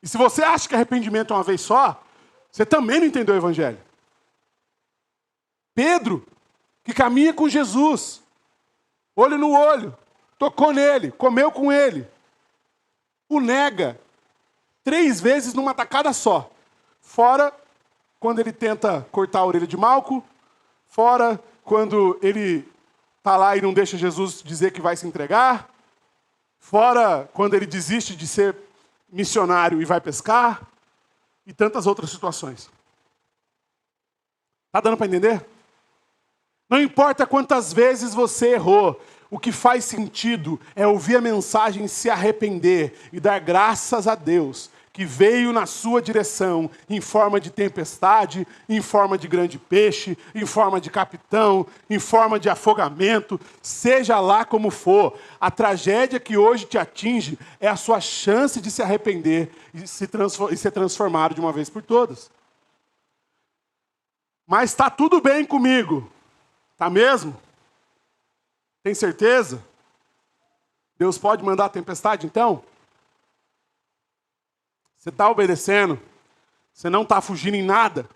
S4: E se você acha que arrependimento é uma vez só, você também não entendeu o Evangelho. Pedro, que caminha com Jesus, olho no olho, tocou nele, comeu com ele, o nega 3 vezes numa tacada só. Fora quando ele tenta cortar a orelha de Malco, fora quando ele está lá e não deixa Jesus dizer que vai se entregar, fora quando ele desiste de ser missionário e vai pescar, e tantas outras situações. Está dando para entender? Não importa quantas vezes você errou, o que faz sentido é ouvir a mensagem, se arrepender e dar graças a Deus, que veio na sua direção em forma de tempestade, em forma de grande peixe, em forma de capitão, em forma de afogamento, seja lá como for. A tragédia que hoje te atinge é a sua chance de se arrepender e ser transformado de uma vez por todas. Mas está tudo bem comigo. Está mesmo? Tem certeza? Deus pode mandar a tempestade, então? Você está obedecendo? Você não está fugindo em nada?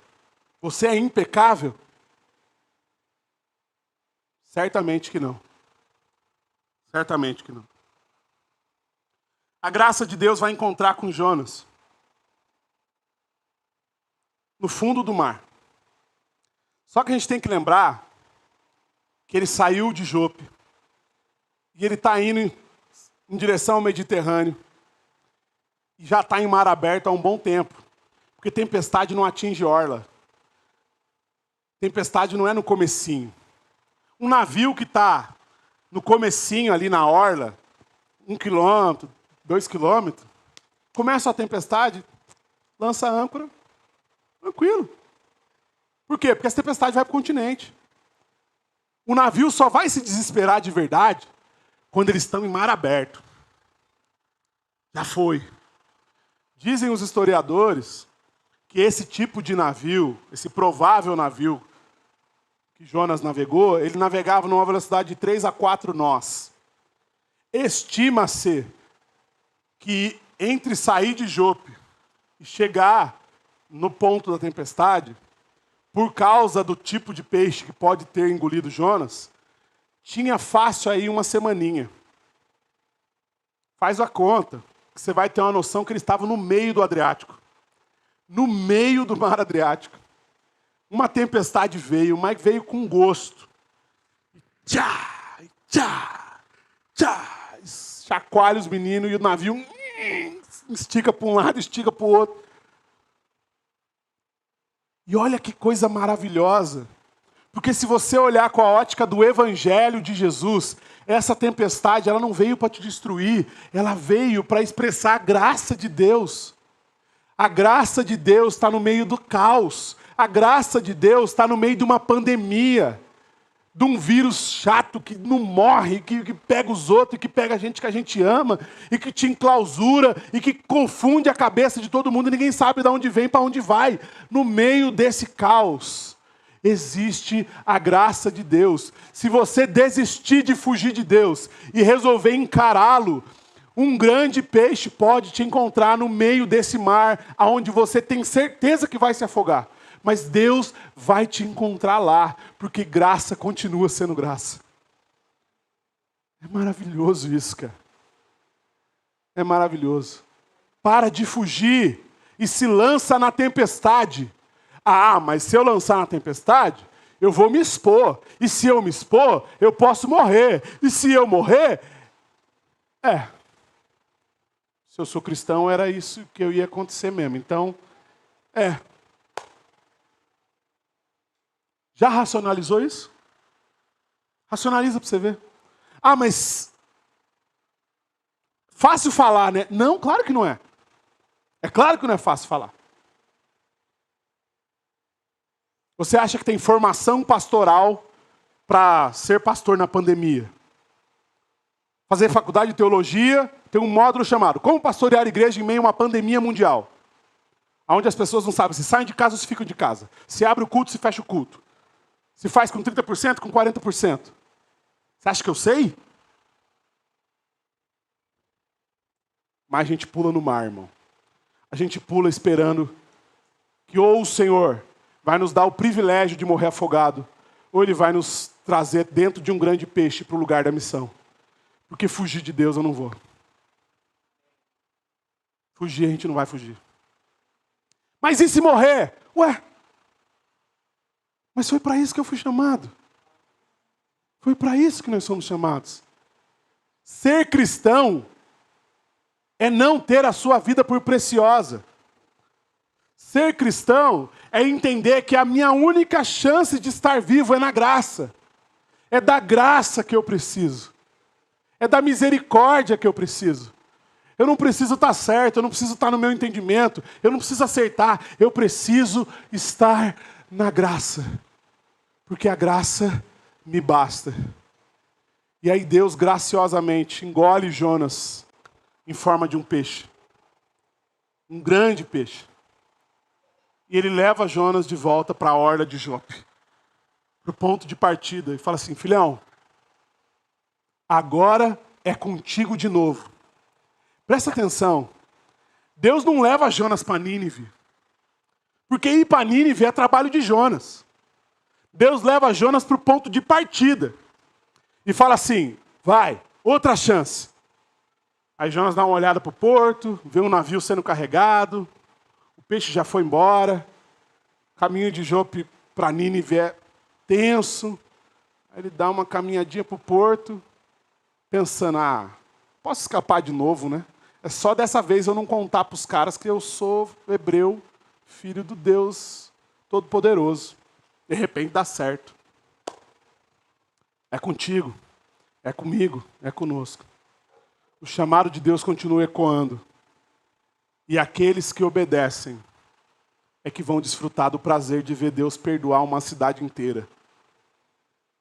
S4: Você é impecável? Certamente que não. Certamente que não. A graça de Deus vai encontrar com Jonas no fundo do mar. Só que a gente tem que lembrar que ele saiu de Jope e ele está indo em direção ao Mediterrâneo. E já está em mar aberto há um bom tempo. Porque tempestade não atinge orla. Tempestade não é no comecinho. Um navio que está no comecinho ali na orla, 1 quilômetro, 2 quilômetros, começa a tempestade, lança a âncora, tranquilo. Por quê? Porque essa tempestade vai para o continente. O navio só vai se desesperar de verdade quando eles estão em mar aberto. Já foi. Dizem os historiadores que esse tipo de navio, esse provável navio que Jonas navegou, ele navegava numa velocidade de 3 a 4 nós. Estima-se que entre sair de Jope e chegar no ponto da tempestade, por causa do tipo de peixe que pode ter engolido Jonas, tinha fácil aí uma semaninha. Faz a conta. Você vai ter uma noção que ele estava no meio do Adriático. No meio do mar Adriático. Uma tempestade veio, mas veio com gosto. Tchá, tchá, tchá. Chacoalha os meninos e o navio estica para um lado, estica para o outro. E olha que coisa maravilhosa. Porque se você olhar com a ótica do Evangelho de Jesus, essa tempestade ela não veio para te destruir, ela veio para expressar a graça de Deus. A graça de Deus está no meio do caos. A graça de Deus está no meio de uma pandemia, de um vírus chato que não morre, que pega os outros, que pega a gente que a gente ama, e que te enclausura, e que confunde a cabeça de todo mundo, e ninguém sabe de onde vem, para onde vai. No meio desse caos, existe a graça de Deus. Se você desistir de fugir de Deus e resolver encará-lo, um grande peixe pode te encontrar no meio desse mar, onde você tem certeza que vai se afogar. mas Deus vai te encontrar lá, porque graça continua sendo graça. É maravilhoso isso, cara. É maravilhoso. Para de fugir e se lança na tempestade. Ah, mas se eu lançar na tempestade, eu vou me expor. E se eu me expor, eu posso morrer. E se eu morrer, se eu sou cristão, era isso que eu ia acontecer mesmo. Então, Já racionalizou isso? Racionaliza para você ver. Ah, mas fácil falar, né? Não, claro que não é. É claro que não é fácil falar. Você acha que tem formação pastoral para ser pastor na pandemia? Fazer faculdade de teologia, tem um módulo chamado Como Pastorear a Igreja em Meio a uma Pandemia Mundial. Onde as pessoas não sabem se saem de casa ou se ficam de casa. Se abre o culto, se fecha o culto. Se faz com 30%, com 40%. Você acha que eu sei? Mas a gente pula no mar, irmão. A gente pula esperando que ou o Senhor vai nos dar o privilégio de morrer afogado, ou Ele vai nos trazer dentro de um grande peixe para o lugar da missão. Porque fugir de Deus eu não vou. Fugir a gente não vai fugir. Mas e se morrer? Ué, mas foi para isso que eu fui chamado. Foi para isso que nós somos chamados. Ser cristão é não ter a sua vida por preciosa. Ser cristão é entender que a minha única chance de estar vivo é na graça. É da graça que eu preciso. É da misericórdia que eu preciso. Eu não preciso estar certo, eu não preciso estar no meu entendimento, eu não preciso acertar, eu preciso estar na graça. Porque a graça me basta. E aí Deus graciosamente engole Jonas em forma de um peixe. Um grande peixe. E ele leva Jonas de volta para a orla de Jope. Para o ponto de partida. E fala assim, filhão, agora é contigo de novo. Presta atenção. Deus não leva Jonas para Nínive. Porque ir para Nínive é trabalho de Jonas. Deus leva Jonas para o ponto de partida. E fala assim, vai, outra chance. Aí Jonas dá uma olhada para o porto, vê um navio sendo carregado, o peixe já foi embora, o caminho de Jope para Nínive é tenso. Aí ele dá uma caminhadinha para o porto, pensando, posso escapar de novo, né? É só dessa vez eu não contar para os caras que eu sou hebreu, filho do Deus Todo-Poderoso. De repente dá certo. É contigo, é comigo, é conosco. O chamado de Deus continua ecoando. E aqueles que obedecem é que vão desfrutar do prazer de ver Deus perdoar uma cidade inteira.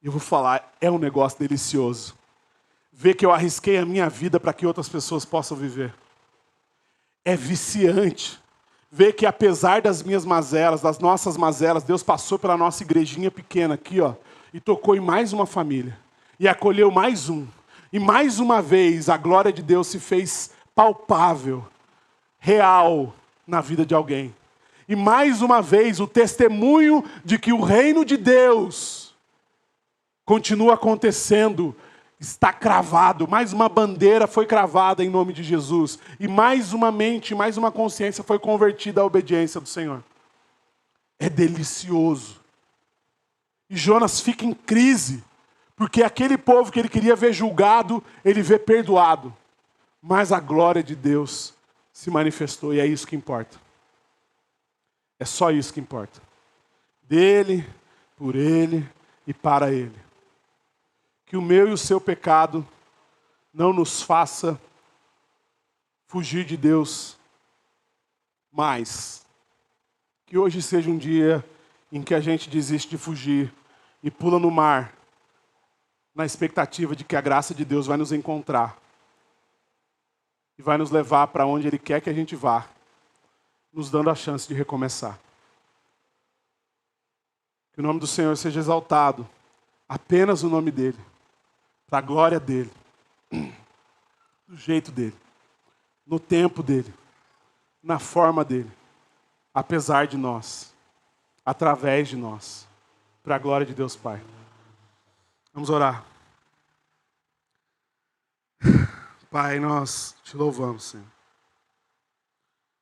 S4: E eu vou falar, é um negócio delicioso. Ver que eu arrisquei a minha vida para que outras pessoas possam viver. É viciante. Ver que apesar das minhas mazelas, das nossas mazelas, Deus passou pela nossa igrejinha pequena aqui, e tocou em mais uma família. E acolheu mais um. E mais uma vez a glória de Deus se fez palpável, real na vida de alguém. E mais uma vez o testemunho de que o reino de Deus continua acontecendo, está cravado. Mais uma bandeira foi cravada em nome de Jesus. E mais uma mente, mais uma consciência foi convertida à obediência do Senhor. É delicioso. E Jonas fica em crise, porque aquele povo que ele queria ver julgado, ele vê perdoado. Mas a glória de Deus se manifestou, e é isso que importa. É só isso que importa. Dele, por ele e para ele. Que o meu e o seu pecado não nos faça fugir de Deus mais. Que hoje seja um dia em que a gente desiste de fugir e pula no mar, na expectativa de que a graça de Deus vai nos encontrar e vai nos levar para onde Ele quer que a gente vá, nos dando a chance de recomeçar. Que o nome do Senhor seja exaltado, apenas o nome dEle, para a glória dEle, do jeito dEle, no tempo dEle, na forma dEle, apesar de nós. através de nós, para a glória de Deus Pai. Vamos orar. Pai, nós te louvamos, Senhor.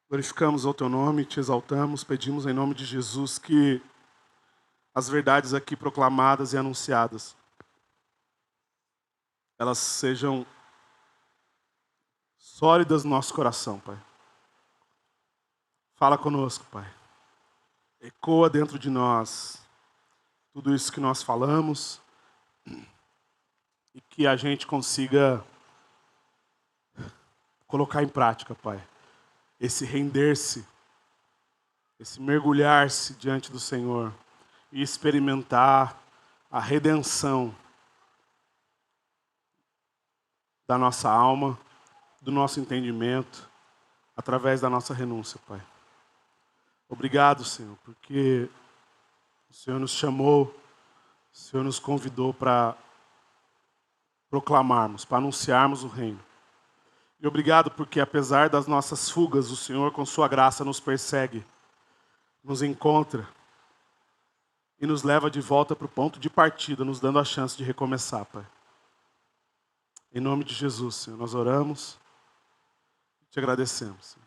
S4: Glorificamos o teu nome, te exaltamos, pedimos em nome de Jesus que as verdades aqui proclamadas e anunciadas, elas sejam sólidas no nosso coração, Pai. Fala conosco, Pai. Ecoa dentro de nós tudo isso que nós falamos e que a gente consiga colocar em prática, Pai. Esse render-se, esse mergulhar-se diante do Senhor e experimentar a redenção da nossa alma, do nosso entendimento, através da nossa renúncia, Pai. Obrigado, Senhor, porque o Senhor nos chamou, o Senhor nos convidou para proclamarmos, para anunciarmos o reino. E obrigado porque, apesar das nossas fugas, o Senhor, com sua graça, nos persegue, nos encontra e nos leva de volta para o ponto de partida, nos dando a chance de recomeçar, Pai. Em nome de Jesus, Senhor, nós oramos e te agradecemos, Senhor.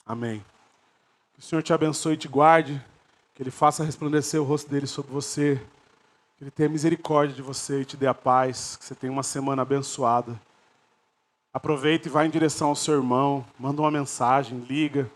S4: Amém. Que o Senhor te abençoe e te guarde, que Ele faça resplandecer o rosto dele sobre você, que Ele tenha misericórdia de você e te dê a paz, que você tenha uma semana abençoada. Aproveita e vá em direção ao seu irmão, manda uma mensagem, liga,